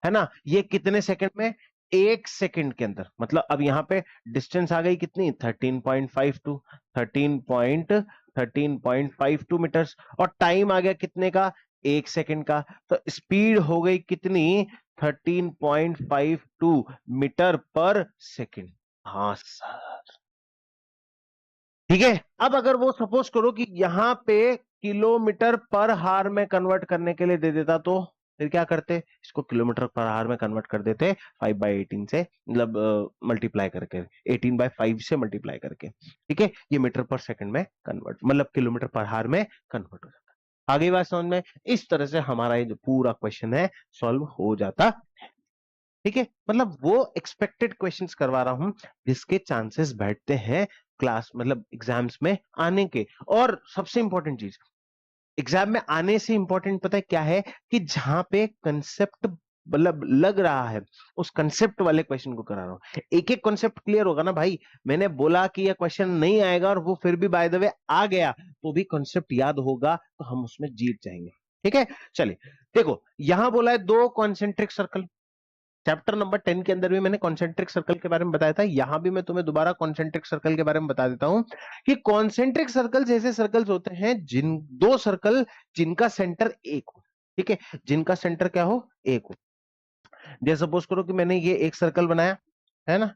है ना। ये कितने सेकंड में, 1 सेकंड के अंदर, मतलब अब यहाँ पे डिस्टेंस आ गई कितनी 13.52, 13.52 मीटर्स, और टाइम आ गया कितने का 1 सेकंड का, तो स्पीड हो गई कितनी 13.52 मीटर पर सेकंड। हाँ सर, ठीक है। अब अगर वो सपोज करो कि यहां पे किलोमीटर पर हार में कन्वर्ट करने के लिए दे देता, तो फिर क्या करते, इसको किलोमीटर पर हार में कन्वर्ट कर देते 5/18 से, मतलब मल्टीप्लाई करके 18/5 से मल्टीप्लाई करके। ठीक है, ये मीटर पर सेकंड में कन्वर्ट, मतलब किलोमीटर पर हार में कन्वर्ट हो जाता है। आगे बात समझ में? इस तरह से हमारा ये जो पूरा क्वेश्चन है सॉल्व हो जाता। ठीक है, मतलब वो एक्सपेक्टेड क्वेश्चंस करवा रहा हूं जिसके चांसेस बैठते हैं क्लास, मतलब एग्जाम्स में आने के। और सबसे इंपॉर्टेंट चीज, एग्जाम में आने से इंपॉर्टेंट पता है क्या है, कि जहां पे कंसेप्ट मतलब लग रहा है, उस कंसेप्ट वाले क्वेश्चन को करा रहा हूं। एक एक कॉन्सेप्ट क्लियर होगा ना भाई। मैंने बोला कि यह क्वेश्चन नहीं आएगा और वो फिर भी बाय द वे आ गया, तो भी कॉन्सेप्ट याद होगा, तो हम उसमें जीत जाएंगे। ठीक है, चलिए देखो, यहां बोला है दो कॉन्सेंट्रिक सर्कल। चैप्टर नंबर 10 के अंदर भी मैंने कॉन्सेंट्रिक सर्कल के बारे में बताया था, यहां भी मैं तुम्हें दोबारा कॉन्सेंट्रिक सर्कल के बारे में बता देता हूं कि कॉन्सेंट्रिक सर्कल्स ऐसे सर्कल्स होते हैं जिन दो सर्कल जिनका सेंटर एक हो। ठीक है, जिनका सेंटर क्या हो, एक हो। जैसे सपोज करो कि मैंने ये एक सर्कल बनाया है ना,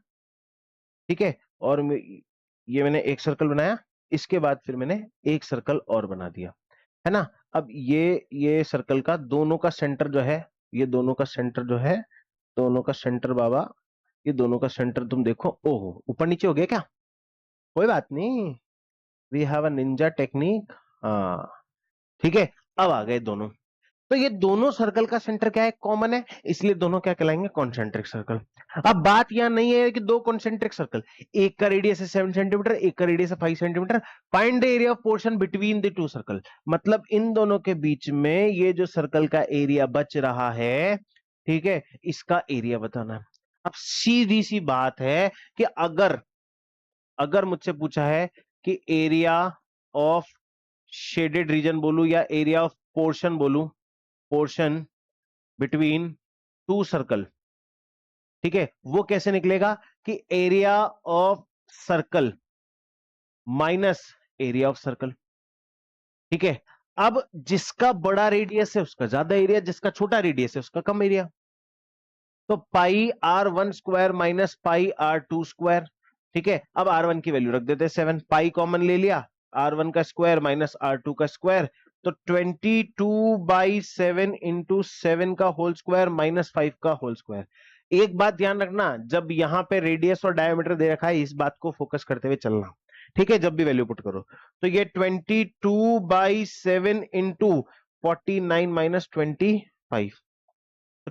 ठीक है, और ये मैंने एक सर्कल बनाया, इसके बाद फिर मैंने एक सर्कल और बना दिया, है ना। अब ये सर्कल का दोनों का सेंटर जो है, ये दोनों का सेंटर जो है, दोनों का सेंटर बाबा, ये दोनों का सेंटर तुम देखो, ओहो ऊपर नीचे हो गया क्या, कोई बात नहीं, we have a ninja technique. हाँ ठीक है, अब आ गए दोनों। तो ये दोनों सर्कल का सेंटर क्या है, कॉमन है, इसलिए दोनों क्या कहलाएंगे, कॉन्सेंट्रिक सर्कल। अब बात यहां नहीं है कि दो कॉन्सेंट्रिक सर्कल, एक का रेडियस है 7 सेंटीमीटर, एक का रेडियस है 5 centimetre, find the area of portion between the two circle. मतलब इन दोनों के बीच में ये जो सर्कल का एरिया बच रहा है, ठीक है, इसका एरिया बताना है। अब सीधी सी बात है कि अगर अगर मुझसे पूछा है कि एरिया ऑफ शेडेड रीजन बोलूं या एरिया ऑफ पोर्शन बोलूं, पोर्शन बिटवीन टू सर्कल, ठीक है, वो कैसे निकलेगा कि area of circle minus area of circle. ठीक है, अब जिसका बड़ा रेडियस है उसका ज्यादा एरिया, जिसका छोटा रेडियस है उसका कम एरिया। तो पाई R1 square minus pi R2 square. ठीक है, अब R1 की वैल्यू रख देते हैं 7, पाई कॉमन ले लिया, R1 का स्क्वायर माइनस R2 का स्क्वायर, तो 22/7 इंटू 7 का होल स्क्वायर माइनस 5 का होल स्क्वायर। एक बात ध्यान रखना, जब यहां पे रेडियस और डायमीटर दे रखा है, इस बात को फोकस करते हुए चलना। ठीक है, जब भी वैल्यू पुट करो, तो ये 22/7 इंटू 49 माइनस 25,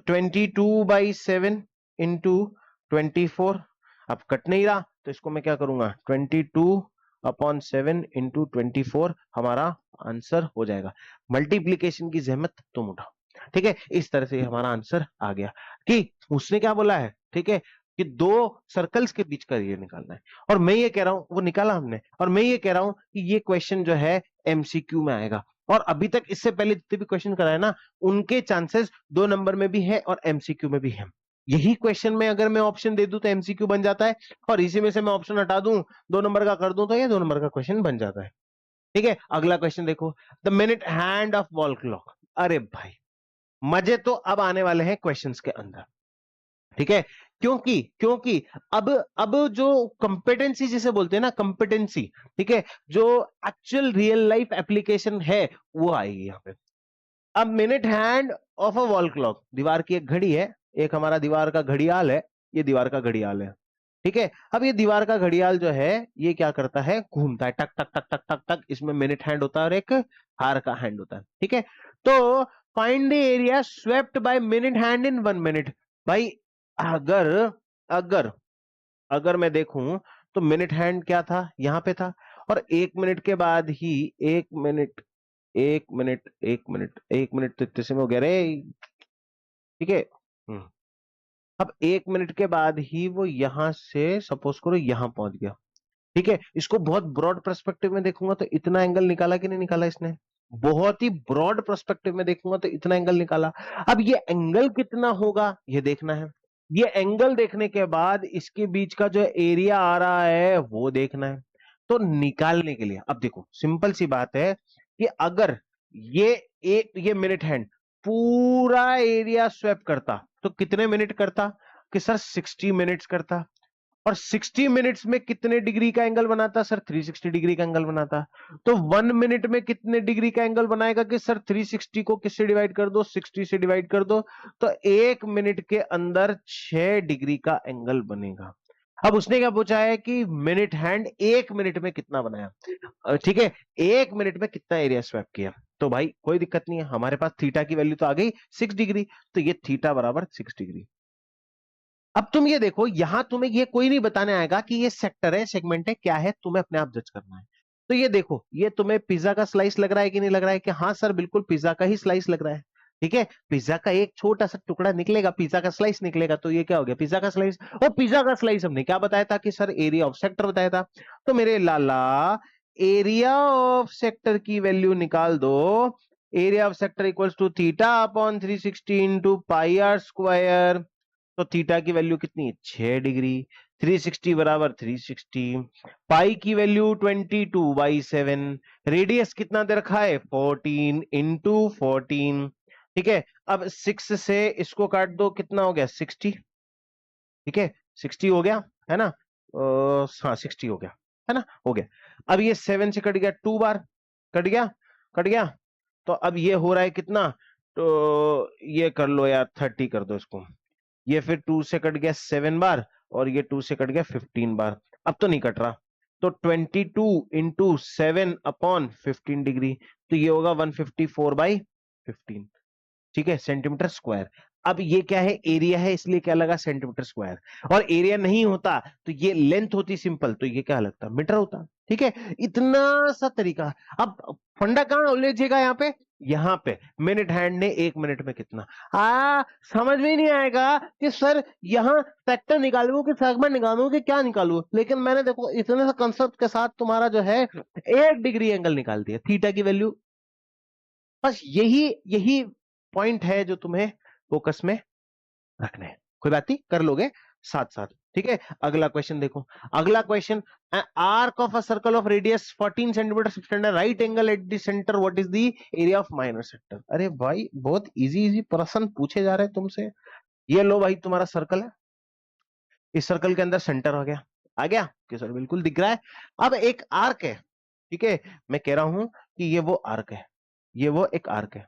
22/7 इंटू 24। अब कट नहीं रहा तो इसको मैं क्या करूंगा, 22/7 इंटू 24 हमारा आंसर हो जाएगा। मल्टीप्लीकेशन की जहमत तुम उठाओ। ठीक है, इस तरह से हमारा आंसर आ गया कि उसने क्या बोला है, ठीक है, कि दो सर्कल्स के बीच का एरिया निकालना है, और मैं ये कह रहा हूं, वो निकाला हमने, और मैं ये कह रहा हूं कि ये क्वेश्चन जो है एमसीक्यू में आएगा। और अभी तक इससे पहले जितने भी क्वेश्चन कराए ना, उनके चांसेस 2 नंबर में भी है और एमसीक्यू में भी है। यही क्वेश्चन में अगर मैं ऑप्शन दे दूं तो एमसीक्यू बन जाता है, और इसी में से मैं ऑप्शन हटा दूं, 2 नंबर का कर दूं, तो ये 2 नंबर का क्वेश्चन बन जाता है। ठीक है, अगला क्वेश्चन देखो, the minute hand of wall clock. अरे भाई, मजे तो अब आने वाले हैं क्वेश्चंस के अंदर। ठीक है, क्योंकि क्योंकि अब जो कंपेटेंसी जिसे बोलते हैं ना, कंपेटेंसी, ठीक है, जो एक्चुअल रियल लाइफ एप्लीकेशन है, वो आएगी यहां पे। अब minute hand of a wall clock, दीवार की एक घड़ी है, एक हमारा दीवार का घड़ियाल है, ये दीवार का घड़ियाल है। ठीक है, अब ये दीवार का घड़ियाल जो है, ये क्या करता है, घूमता है, टक टक टक टक टक टक, इसमें मिनट हैंड होता है और एक हार का हैंड होता है। ठीक है, तो find the area swept by minute hand in 1 minute. भाई, अगर अगर अगर मैं देखूं तो मिनट हैंड क्या था, यहां पे था, और 1 मिनट के बाद ही, 1 मिनट, 1 मिनट, 1 मिनट, 1 मिनट तो इतने में हो गया रे। ठीक है, अब 1 मिनट के बाद ही वो यहां से सपोज करो यहां पहुंच गया। ठीक है, इसको बहुत ब्रॉड पर्सपेक्टिव में देखूंगा तो इतना एंगल निकाला कि नहीं निकाला इसने, बहुत ही ब्रॉड पर्सपेक्टिव में देखूंगा तो इतना एंगल निकाला। अब ये एंगल कितना होगा ये देखना है, ये एंगल देखने के बाद इसके बीच का जो एरिया आ रहा है वो देखना है। तो निकालने के लिए अब देखो, सिंपल सी बात है कि अगर ये ये मिनट हैंड पूरा एरिया स्वेप करता तो कितने मिनट करता, कि सर 60 मिनट्स करता, और 60 मिनट्स में कितने डिग्री का एंगल बनाता सर, 360 डिग्री का एंगल बनाता। तो 1 मिनट में कितने डिग्री का एंगल बनाएगा, कि सर 360 को किससे डिवाइड कर दो, 60 से डिवाइड कर दो, तो 1 मिनट के अंदर 6 डिग्री का एंगल बनेगा। अब उसने क्या पूछा है कि मिनट हैंड 1 मिनट में कितना बनाया, ठीक है, 1 मिनट में कितना एरिया स्वैप किया। तो भाई कोई दिक्कत नहीं है, हमारे पास थीटा की वैल्यू तो आ गई 6 डिग्री, तो ये थीटा बराबर 6 डिग्री। अब तुम ये देखो, यहां तुम्हें ये कोई नहीं बताने आएगा कि ये सेक्टर है, सेगमेंट है, क्या है, तुम्हें अपने आप जज करना है। तो ये देखो, ये तुम्हें पिज्जा का स्लाइस लग रहा है कि नहीं लग रहा है कि हाँ सर बिल्कुल पिज्जा का ही स्लाइस लग रहा है। ठीक है, पिज्जा का एक छोटा सा टुकड़ा निकलेगा, पिज्जा का स्लाइस निकलेगा, तो ये क्या हो गया, पिज्जा का स्लाइस। और पिज्जा का स्लाइस हमने क्या बताया था कि सर एरिया ऑफ सेक्टर बताया था। तो मेरे लाला, एरिया ऑफ सेक्टर की वैल्यू निकाल दो। Area of sector equals to theta upon 360 into pi are square. तो थीटा की वैल्यू कितनी है, 6 डिग्री। 360 बराबर 360। पाई की वैल्यू 22/7। रेडियस कितना दे रखा है, 14 इंटू 14। ठीक है, अब 6 से इसको काट दो, कितना हो गया, 60। ठीक है, 60 हो गया, है ना। हाँ 60 हो गया, है ना, हो गया। अब ये 7 से कट गया, 2 बार कट गया, कट गया। तो अब ये हो रहा है कितना, तो ये कर लो यार, 30 कर दो इसको। ये फिर 2 से कट गया 7 बार, और ये 2 से कट गया 15 बार। अब तो नहीं कट रहा, तो 22 इंटू 7 अपॉन 15 डिग्री, तो ये होगा 154/15। ठीक है, सेंटीमीटर स्क्वायर। अब ये क्या है, एरिया है, इसलिए क्या लगा, सेंटीमीटर स्क्वायर। और एरिया नहीं होता तो ये लेंथ होती सिंपल, तो ये क्या लगता, मीटर होता। ठीक है, इतना सा तरीका। अब फंडा कहां उलझेगा, यहाँ पे मिनट हैंड ने 1 मिनट में कितना। समझ में ही नहीं आएगा कि सर यहाँ सेक्टर निकालू कि सेगमेंट निकालू कि क्या निकालू, लेकिन मैंने देखो इतने सा कंसेप्ट के साथ तुम्हारा जो है 1 डिग्री एंगल निकाल दिया, थीटा की वैल्यू। बस यही यही पॉइंट है जो तुम्हें फोकस में रखना है। कोई बात नहीं, कर लोगे साथ साथ। ठीक है, अगला क्वेश्चन देखो। अगला question, arc of a circle of radius 14 centimetre subtend right angle at the centre, what is the area of minor sector. अरे भाई बहुत इजी इजी प्रश्न पूछे जा रहे हैं तुमसे। ये लो भाई तुम्हारा सर्कल है, इस सर्कल के अंदर सेंटर हो गया, आ गया कि सर बिल्कुल दिख रहा है। अब एक आर्क है, ठीक है, मैं कह रहा हूं कि ये वो आर्क है, ये वो एक आर्क है।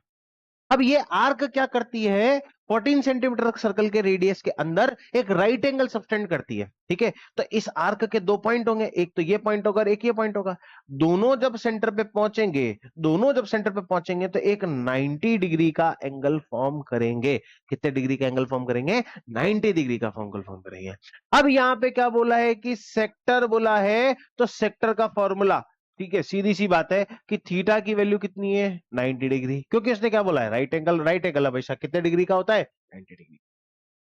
अब ये आर्क क्या करती है, 14 सेंटीमीटर सर्कल के रेडियस के अंदर एक राइट एंगल सबटेंड करती है। ठीक है, तो इस आर्क के 2 पॉइंट होंगे, एक तो ये पॉइंट होगा और एक ये पॉइंट होगा। दोनों जब सेंटर पे पहुंचेंगे, दोनों जब सेंटर पे पहुंचेंगे तो एक 90 डिग्री का एंगल फॉर्म करेंगे। कितने डिग्री का एंगल फॉर्म करेंगे, 90 डिग्री का एंगल फॉर्म करेंगे। अब यहां पे क्या बोला है कि सेक्टर बोला है, तो सेक्टर का फॉर्मूला, ठीक है, सीधी सी बात है कि थीटा की वैल्यू कितनी है, 90 डिग्री, क्योंकि उसने क्या बोला है, राइट एंगल हमेशा कितने डिग्री का होता है, 90 डिग्री।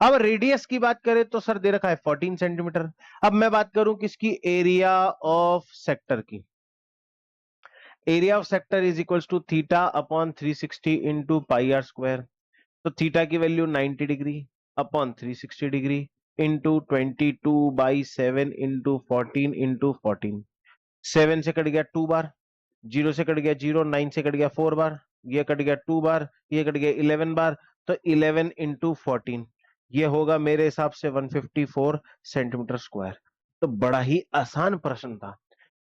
अब रेडियस की बात करें तो सर दे रखा है 14 सेंटीमीटर। अब मैं बात करूं किसकी, एरिया ऑफ सेक्टर की। Area of sector is equals to theta upon 360 into pi are square. तो थीटा की value 90 degree upon 360 degree into 22/7 into 14 into 14। 7 से कट गया 2 बार, 0 से कट गया 0, 9 से कट गया 4 बार, ये कट गया 2 बार, ये कट गया 11 बार, तो 11 इंटू 14, ये होगा मेरे हिसाब से 154 सेंटीमीटर स्क्वायर। तो बड़ा ही आसान प्रश्न था,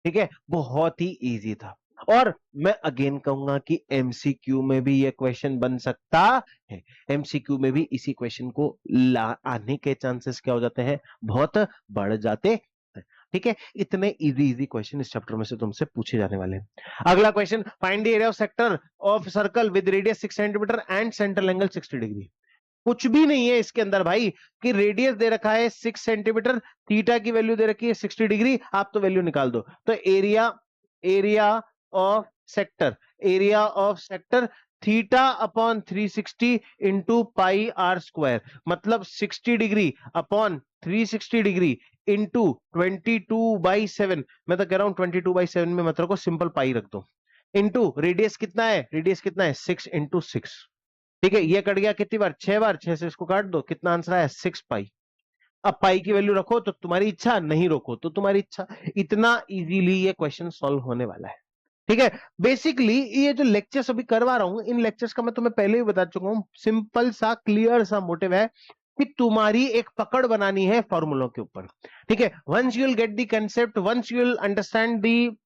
ठीक है, बहुत ही इजी था। और मैं अगेन कहूंगा कि एमसीक्यू में भी ये क्वेश्चन बन सकता है। एमसीक्यू में भी इसी क्वेश्चन को आने के चांसेस क्या हो जाते हैं, बहुत बढ़ जाते हैं। ठीक है, इतने इजी इजी क्वेश्चन इस चैप्टर में से तुमसे पूछे जाने वाले हैं। अगला question, find the area of sector of circle with radius 6 centimetre and central angle 60 degree. कुछ भी नहीं है इसके अंदर भाई, कि रेडियस दे रखा है 6 सेंटीमीटर, थीटा की वैल्यू दे रखी है 60 डिग्री, आप तो वैल्यू निकाल दो। तो area, area of sector, area of sector theta upon 360 into pi are square, मतलब 60 डिग्री अपॉन 360 डिग्री इंटू 22/7। मैं तो कह रहा हूं 22/7 में मतलब को सिंपल पाई रख दो, इंटू रेडियस कितना है, रेडियस कितना है 6 इंटू 6। ठीक है, ये कट गया कितनी बार, 6 बार, 6 से इसको काट दो, कितना आंसर आया, 6 पाई। अब पाई की वैल्यू रखो तो तुम्हारी इच्छा, नहीं रखो तो तुम्हारी इच्छा। इतना इजीली ये क्वेश्चन सॉल्व होने वाला है। ठीक है, बेसिकली ये जो लेक्चर्स अभी करवा रहा हूं, इन लेक्चर्स का मैं तुम्हें पहले ही बता चुका हूं, सिंपल सा क्लियर सा मोटिव है कि तुम्हारी एक पकड़ बनानी है फॉर्मूलों के ऊपर। ठीक है, once you will get the concept, once you will understand the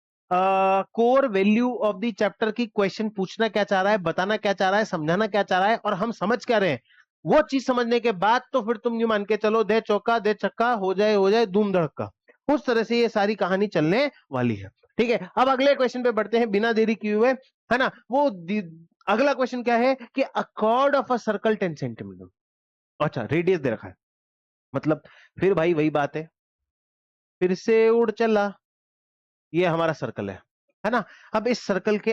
core value of the chapter की, क्वेश्चन पूछना क्या चाह रहा है, बताना क्या चाह रहा है, समझाना क्या चाह रहा है, और हम समझ क्या रहे हैं, वो चीज समझने के बाद तो फिर तुम यूं मान के चलो, दे चौका दे छक्का, हो जाए धूम धड़का। उस तरह से ये सारी कहानी चलने वाली है। ठीक है, अब अगले क्वेश्चन पे बढ़ते हैं बिना देरी किए हुए, है ना। अगला क्वेश्चन क्या है कि अ chord of a circle 10 centimetre, अच्छा रेडियस दे रखा है, मतलब फिर भाई वही बात है, फिर से उड़ चला, ये हमारा सर्कल है। है ना। अब इस सर्कल के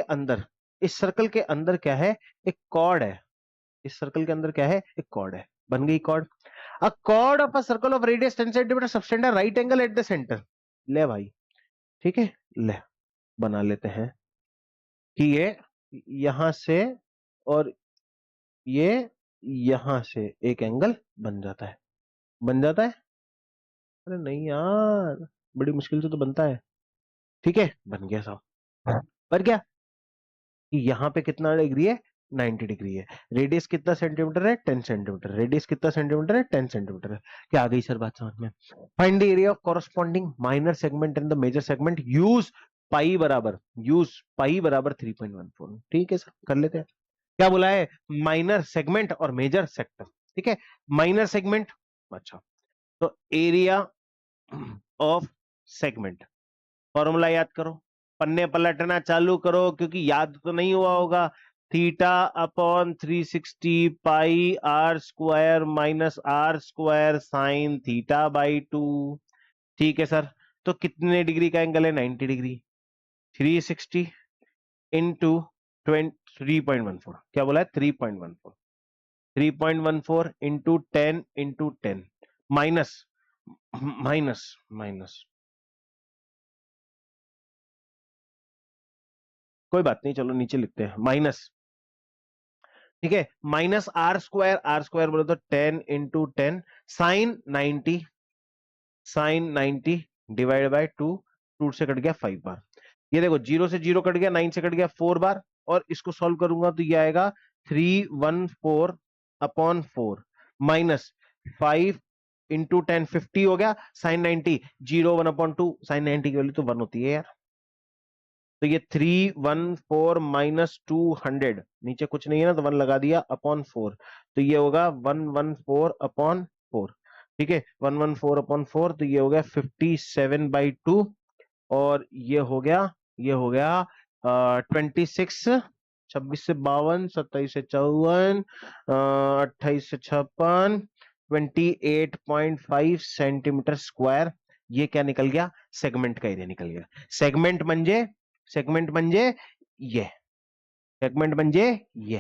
अंदर क्या है, एक कॉर्ड है। इस सर्कल के अंदर क्या है, एक कॉर्ड है, बन गई chord. A chord of a circle of radius 10 centimetre subtend right angle at the centre. ले भाई, ठीक है, ले बना लेते हैं कि ये यहां से और ये यहां से एक एंगल बन जाता है, बन जाता है। अरे नहीं यार, बड़ी मुश्किल से तो बनता है। ठीक है, बन गया साहब। पर क्या कि यहाँ पे कितना डिग्री है, 90 डिग्री है। रेडियस कितना सेंटीमीटर है, 10 सेंटीमीटर। रेडियस कितना सेंटीमीटर है, 10 सेंटीमीटर है। क्या आ गई सर बात समझ में। Find the area of corresponding minor segment in the major segment, use pi बराबर 3.14। ठीक है सर, कर लेते हैं। क्या बोला है, माइनर सेगमेंट और मेजर सेक्टर। ठीक है, माइनर सेगमेंट, अच्छा, तो एरिया ऑफ सेगमेंट, फॉर्मूला याद करो, पन्ने पलटना चालू करो क्योंकि याद तो नहीं हुआ होगा। Theta upon 360 pi are square minus are square sine theta by 2। ठीक है सर, तो कितने डिग्री का एंगल है, 90 डिग्री। 360 इंटू 3.14, क्या बोला है, 3.14। 3.14 into 10 into 10 minus minus minus, कोई बात नहीं, चलो नीचे लिखते हैं, माइनस। ठीक है, माइनस आर स्क्वायर बोले तो 10 into 10 sine 90, sine 90 divide by 2, 2 से कट गया 5 बार। ये देखो, 0 से 0 कट गया, 9 से कट गया 4 बार, और इसको सॉल्व करूंगा तो ये आएगा 314 अपॉन 4 माइनस 5 इंटू 10 50 हो गया, साइन 90 0 1 अपॉन 2, साइन 90 की वैल्यू तो 1 होती है यार। तो ये 314 माइनस 200, नीचे कुछ नहीं है ना तो 1 लगा दिया अपॉन 4, तो ये होगा 114 अपॉन 4। ठीक है, 114 अपॉन 4, तो ये हो गया 57/2, और ये हो गया 26, 26 से 52, 27 से 54, 28 से 56, 28.5 सेंटीमीटर स्क्वायर। ये क्या निकल गया, सेगमेंट का एरिया निकल गया। सेगमेंट म्हणजे ये, सेगमेंट म्हणजे ये।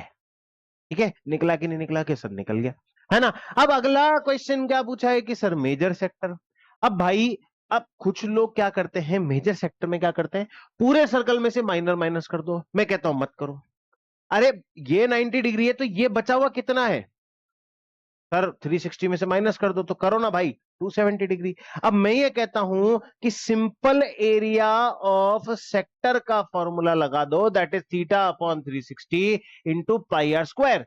ठीक है, निकला कि नहीं निकला, कि सर निकल गया, है ना। अब अगला क्वेश्चन क्या पूछा है कि सर मेजर सेक्टर। अब भाई, अब कुछ लोग क्या करते हैं मेजर सेक्टर में, क्या करते हैं, पूरे सर्कल में से माइनर माइनस कर दो। मैं कहता हूं मत करो। अरे ये 90 डिग्री है तो ये बचा हुआ कितना है सर, 360 में से माइनस कर दो, तो करो ना भाई, 270 डिग्री। अब मैं ये कहता हूं कि सिंपल एरिया ऑफ सेक्टर का फॉर्मूला लगा दो, that is theta upon 360 into pi are square.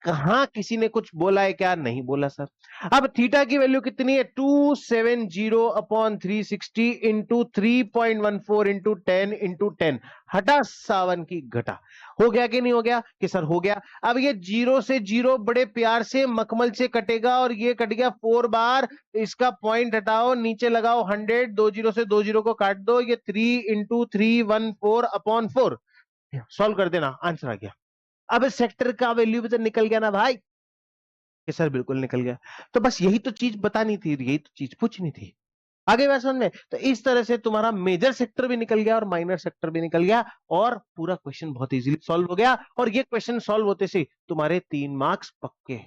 कहां किसी ने कुछ बोला है क्या, नहीं बोला सर। अब थीटा की वैल्यू कितनी है, 270 अपॉन 360 इंटू 3.14 इंटू 10 इंटू 10, हटा सावन की घटा। हो गया कि नहीं हो गया, कि सर हो गया। अब ये 0 से 0 बड़े प्यार से मखमल से कटेगा, और ये कट गया 4 बार। इसका पॉइंट हटाओ, नीचे लगाओ 100, 2 0 से 2 0 को काट दो, ये 3 इंटू 314 अपॉन 4, सॉल्व कर देना, आंसर आ गया। अब सेक्टर का वैल्यू भी तो निकल गया ना भाई, कि सर बिल्कुल निकल गया। तो बस यही तो चीज बतानी थी, यही तो चीज पूछनी थी। आगे बात समझ में। तो इस तरह से तुम्हारा मेजर सेक्टर भी निकल गया और माइनर सेक्टर भी निकल गया, और पूरा क्वेश्चन बहुत इजीली सॉल्व हो गया। और ये क्वेश्चन सॉल्व होते से तुम्हारे 3 मार्क्स पक्के,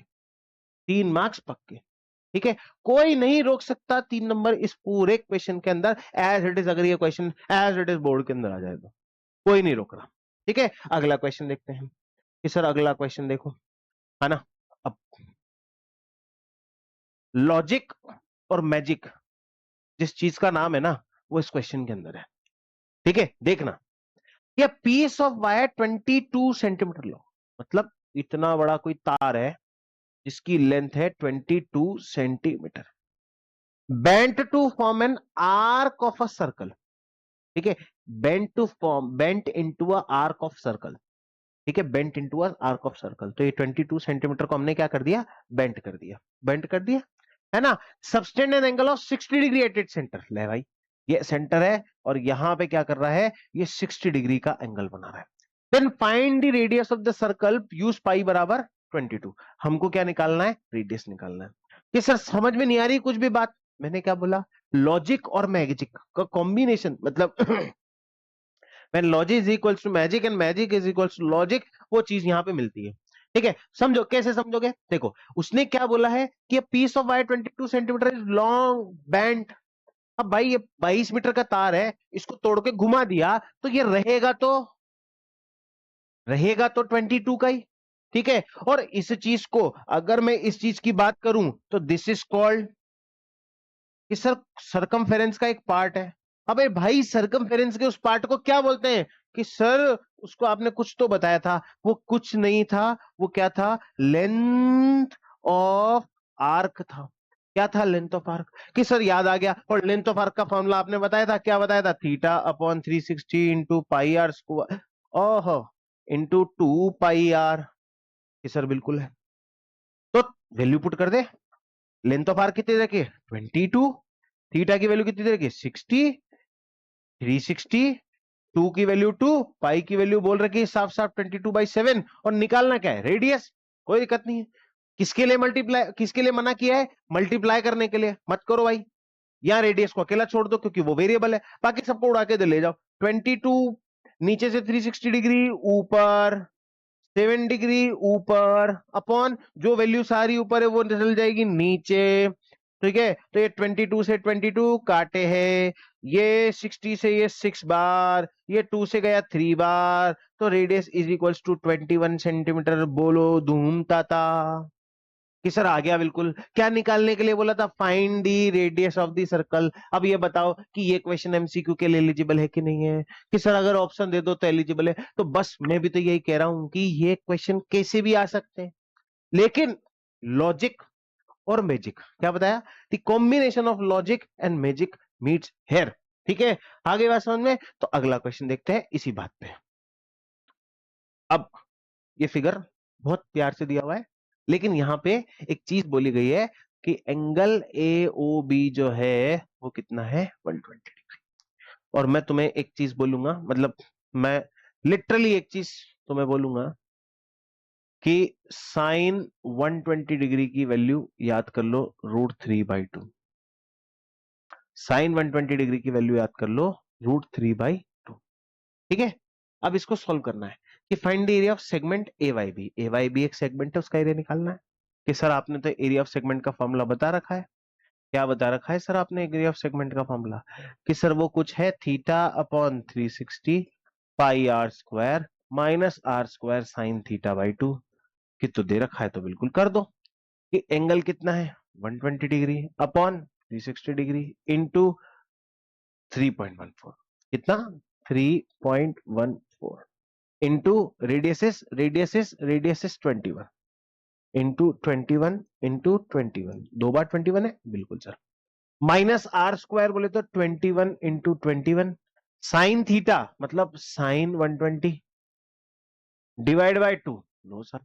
3 मार्क्स पक्के। ठीक है, कोई नहीं रोक सकता 3 नंबर इस पूरे क्वेश्चन के अंदर, एज इट इज। अगर ये question as it is board के अंदर आ जाए तो कोई नहीं रोक रहा। ठीक है, अगला क्वेश्चन देखते हैं कि सर अगला क्वेश्चन देखो, है ना। अब लॉजिक और मैजिक जिस चीज का नाम है ना, वो इस क्वेश्चन के अंदर है। ठीक है, देखना, ये पीस ऑफ वायर 22 सेंटीमीटर लो, मतलब इतना बड़ा कोई तार है जिसकी लेंथ है 22 centimetre, bent to form an arc of a circle. ठीक है, bent into a arc of circle. ठीक है, bent into a arc of circle. तो ये 22 सेंटीमीटर को हमने क्या कर दिया, बेंट कर दिया, बेंट कर दिया, है ना। Subtend an angle of 60 degree at it centre. ले भाई, ये सेंटर है और यहां पे क्या कर रहा है, ये 60 डिग्री का एंगल बना रहा है। Then find the radius of the circle, use pi बराबर 22। हमको क्या निकालना है, रेडियस निकालना है। ये सर समझ में नहीं आ रही कुछ भी बात। मैंने क्या बोला, लॉजिक और मैजिक का कॉम्बिनेशन, मतलब when logic is equals to magic and magic is equals to logic, वो चीज यहां पे मिलती है। ठीक है, समझो, कैसे समझोगे? देखो, उसने क्या बोला है कि piece of wire 22 centimetre is long bent. अब भाई ये 22 मीटर का तार है, इसको तोड़ के घुमा दिया तो ये रहेगा तो 22 का ही। ठीक है, और इस चीज को अगर मैं इस चीज की बात करूं तो दिस इज कॉल्ड कि सर सरकमफेरेंस का एक पार्ट है। अबे भाई, सरकमफेरेंस के उस पार्ट को क्या बोलते हैं? कि सर उसको आपने कुछ तो बताया था, वो कुछ नहीं था, वो क्या था? लेंथ ऑफ आर्क था। क्या था? Length of arc. कि सर याद आ गया, और लेंथ ऑफ आर्क का फॉर्मूला आपने बताया था, क्या बताया था? Theta upon 360 into pi are square, ओहो, इंटू 2 पाई आर। कि सर बिल्कुल है। तो वैल्यू पुट कर दे। लेंथ ऑफ आर्क कितनी रखी? 22। थीटा की वैल्यू कितनी रखी? 60। 360। 2 की वैल्यू 2, पाई की वैल्यू बोल रखी साफ साफ 22/7, और निकालना क्या है? रेडियस। कोई दिक्कत नहीं है। किसके लिए मल्टीप्लाई, किसके लिए मना किया है? मल्टीप्लाई करने के लिए मत करो भाई। यहां रेडियस को अकेला छोड़ दो क्योंकि वो वेरिएबल है, बाकी सबको उड़ा के ले जाओ। 22 नीचे से 360 डिग्री ऊपर, 7 डिग्री ऊपर, अपॉन जो वैल्यू सारी ऊपर है वो चल जाएगी नीचे। ठीक है, तो ये 22 से 22 काटे हैं, ये 60 से ये 6 बार, ये 2 से गया 3 बार, तो radius is equals to 21 centimetre. बोलो धूम ताता। कि सर आ गया बिल्कुल। क्या निकालने के लिए बोला था? Find the radius of the circle. अब ये बताओ कि ये क्वेश्चन एमसीक्यू के लिए एलिजिबल है कि नहीं है? कि सर अगर ऑप्शन दे दो तो एलिजिबल है, तो बस मैं भी तो यही कह रहा हूं कि ये क्वेश्चन कैसे भी आ सकते हैं, लेकिन लॉजिक और मैजिक, क्या बताया? The combination of logic and magic meets here. ठीक है, आगे बात समझ में? तो अगला क्वेश्चन देखते हैं इसी बात पे। अब ये फिगर बहुत प्यार से दिया हुआ है, लेकिन यहां पे एक चीज बोली गई है कि एंगल ए ओ बी जो है वो कितना है? 120 डिग्री। और मैं तुम्हें एक चीज बोलूंगा, मतलब मैं लिटरली एक चीज तुम्हें बोलूंगा कि साइन 120 डिग्री की वैल्यू याद कर लो, √3/2। साइन 120 डिग्री की वैल्यू याद कर लो, √3/2। ठीक है, अब इसको सॉल्व करना है कि find the area of segment A Y B. A Y B एक सेगमेंट है, उसका एरिया निकालना है। कि सर आपने तो एरिया ऑफ सेगमेंट का फॉर्मूला बता रखा है। क्या बता रखा है सर आपने एरिया ऑफ सेगमेंट का फॉर्मूला? कि सर वो कुछ है theta upon 360 pi are square minus are square sine theta. कि तो दे रखा है तो बिल्कुल कर दो। कि एंगल कितना है? 120 डिग्री अपॉन 360 डिग्री इंटू 3.14। कितना? 3.14 into radius is 21 into 21 into 21, 2 बार 21 है, बिल्कुल सर। माइनस आर स्क्वायर बोले तो 21 इंटू 21, साइन थीटा मतलब sine 120 divide by 2। No sir,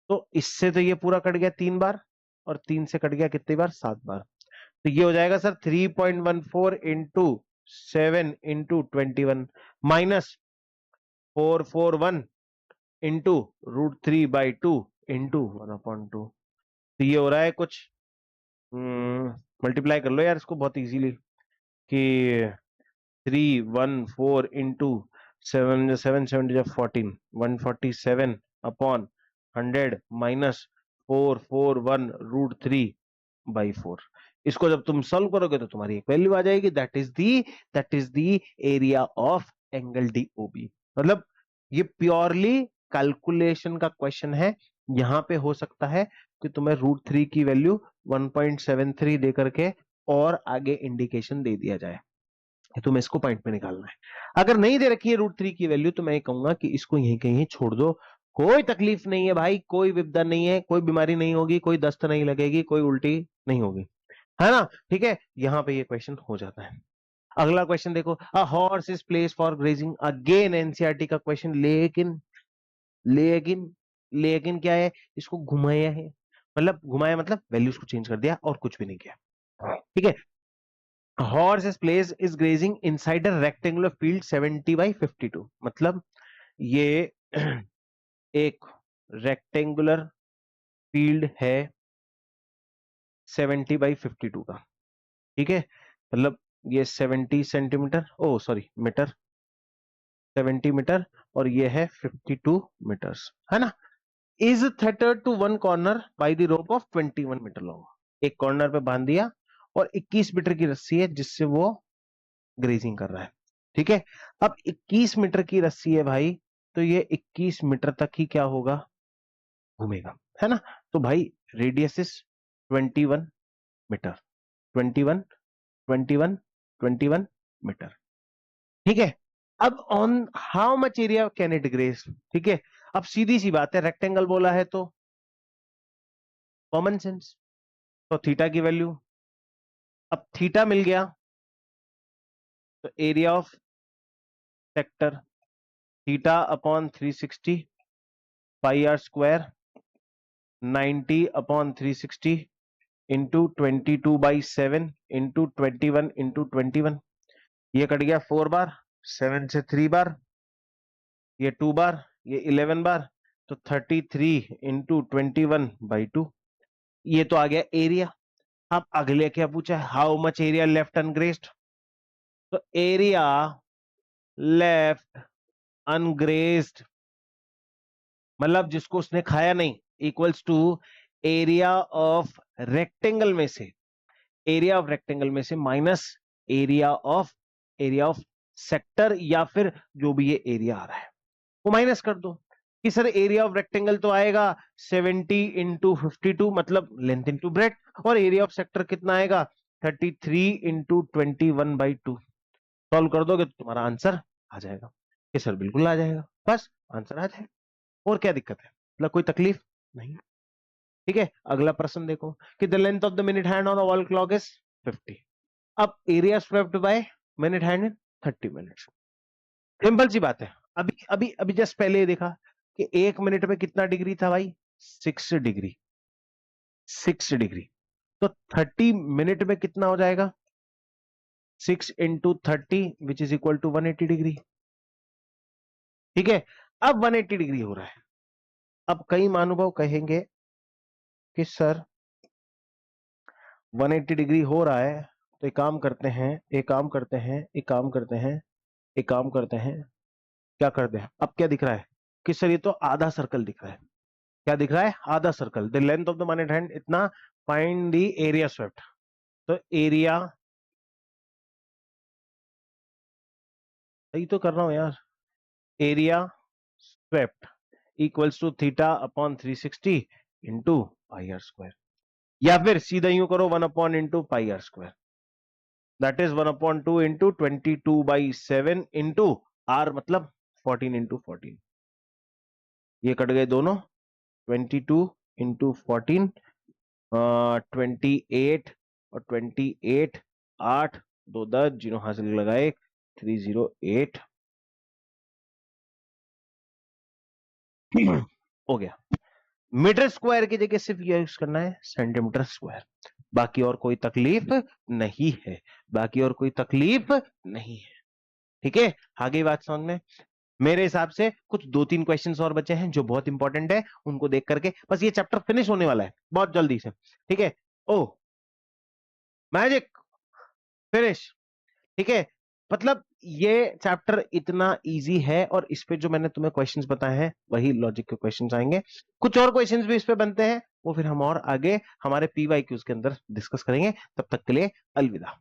तो इससे तो ये पूरा कट गया 3 बार, और 3 से कट गया कितनी बार? 7 बार। तो ये हो जाएगा sir 3.14 into 7 into 21 minus 441 into √3/2 into 1/2। तो ये हो रहा है कुछ, मल्टीप्लाई कर लो यार इसको बहुत इजीली, कि 314 इंटू 7 7 7 14, 147/100 माइनस 441 √3/4। इसको जब तुम सॉल्व करोगे तो तुम्हारी एक वैल्यू आ जाएगी, that is the area of angle DOB. मतलब ये प्योरली कैलकुलेशन का क्वेश्चन है। यहां पे हो सकता है कि तुम्हें √3 की वैल्यू 1.73 दे करके और आगे इंडिकेशन दे दिया जाए, तुम्हें इसको पॉइंट पे निकालना है। अगर नहीं दे रखी है √3 की वैल्यू तो मैं कहूंगा कि इसको यहीं कहीं छोड़ दो। कोई तकलीफ नहीं है भाई, कोई विपदा नहीं है, कोई बीमारी नहीं होगी, कोई दस्त नहीं लगेगी, कोई उल्टी नहीं होगी, है ना? ठीक है, यहां पे ये क्वेश्चन हो जाता है। अगला क्वेश्चन देखो, a horse is place for grazing, again NCERT का क्वेश्चन, लेकिन लेकिन लेकिन क्या है? इसको घुमाया है, मतलब घुमाया मतलब वैल्यूज को चेंज कर दिया और कुछ भी नहीं किया। ठीक है, horse is place is grazing inside a rectangular field 70/52। मतलब ये एक रेक्टेंगुलर फील्ड है 70/52 का। ठीक है, मतलब ये 70 centimetre, oh sorry metre, 70 metre और ये है 52 मीटर्स, है ना। Is tethered to one corner by the rope of 21 metre long. एक कॉर्नर पे बांध दिया और 21 मीटर की रस्सी है जिससे वो ग्रेजिंग कर रहा है, ठीक है। अब 21 मीटर की रस्सी है भाई, तो ये 21 मीटर तक ही क्या होगा, घूमेगा, है ना। तो भाई रेडियस इज 21 मीटर, 21 21 21 मीटर, ठीक है। अब on how much area can it graze, ठीक है। अब सीधी सी बात है, रेक्टेंगल बोला है तो कॉमन सेंस, तो थीटा की वैल्यू, अब थीटा मिल गया तो area of sector theta upon 360 pi are square 90 upon 360 into 22/7 into 21 into 21, ये कट गया 4 बार, 7 से 3 बार, ये 2 बार, ये 11 बार, तो 33 इंटू 21/2, ये तो आ गया एरिया। अब अगले क्या पूछा है, how much area left ungrazed, तो एरिया लेफ्ट अनग्रेस्ड मतलब जिसको उसने खाया नहीं, equals to area of rectangle में से, एरिया ऑफ रेक्टेंगल में से माइनस एरिया ऑफ सेक्टर, या फिर जो भी ये एरिया आ रहा है वो माइनस कर दो। कि सर एरिया ऑफ रेक्टेंगल तो आएगा 70 इंटू 52 मतलब लेंथ इंटू ब्रेड, और एरिया ऑफ सेक्टर कितना आएगा 33 इंटू 21/2। सॉल्व कर दोगे तो तुम्हारा आंसर आ जाएगा। कि सर बिल्कुल आ जाएगा, बस आंसर आ जाएगा, और क्या दिक्कत है, मतलब कोई तकलीफ नहीं, ठीक है। अगला प्रश्न देखो कि the length of the minute hand on a wall clock is 50। अब area swept by minute hand in 30 minutes. Simple सी बात है, अभी अभी अभी जस्ट पहले देखा कि 1 मिनट में कितना डिग्री था भाई, 6 डिग्री, 6 डिग्री, तो 30 मिनट में कितना हो जाएगा, 6 into 30 which is equal to 180 degree, ठीक है। अब 180 डिग्री हो रहा है। अब कई महानुभाव कहेंगे कि सर 180 डिग्री हो रहा है, तो एक काम करते हैं, एक काम करते हैं, एक काम करते हैं, एक काम करते हैं, क्या करते हैं, अब क्या दिख रहा है कि सर ये तो आधा सर्कल दिख रहा है। क्या दिख रहा है, आधा सर्कल। The length of the minute hand इतना, फाइंड द एरिया स्वेप्ट, तो एरिया, सही तो कर रहा हूं यार, area swept equals to theta upon 360 into pi are square, या फिर सीधा यूं करो 1 upon into pi are square, that is 1/2 into 22/7 into r मतलब 14 इंटू 14, ये कट गए दोनों, 22 इंटू 14 28 और 28 8 2 10 जीरो हासिल लगाए 308 हो गया। मीटर स्क्वायर की जगह सिर्फ यह यूज करना है सेंटीमीटर स्क्वायर, बाकी और कोई तकलीफ नहीं है, बाकी और कोई तकलीफ नहीं है, ठीक है। आगे बात समझ में, मेरे हिसाब से कुछ 2-3 क्वेश्चंस और बचे हैं जो बहुत इंपॉर्टेंट है, उनको देख करके बस ये चैप्टर फिनिश होने वाला है बहुत जल्दी से, ठीक है। ओ मैजिक फिनिश, ठीक है। मतलब ये चैप्टर इतना इजी है, और इस पे जो मैंने तुम्हें क्वेश्चंस बताए हैं वही लॉजिक के क्वेश्चंस आएंगे, कुछ और क्वेश्चंस भी इस पे बनते हैं, वो फिर हम और आगे हमारे PYQs के अंदर डिस्कस करेंगे। तब तक के लिए अलविदा।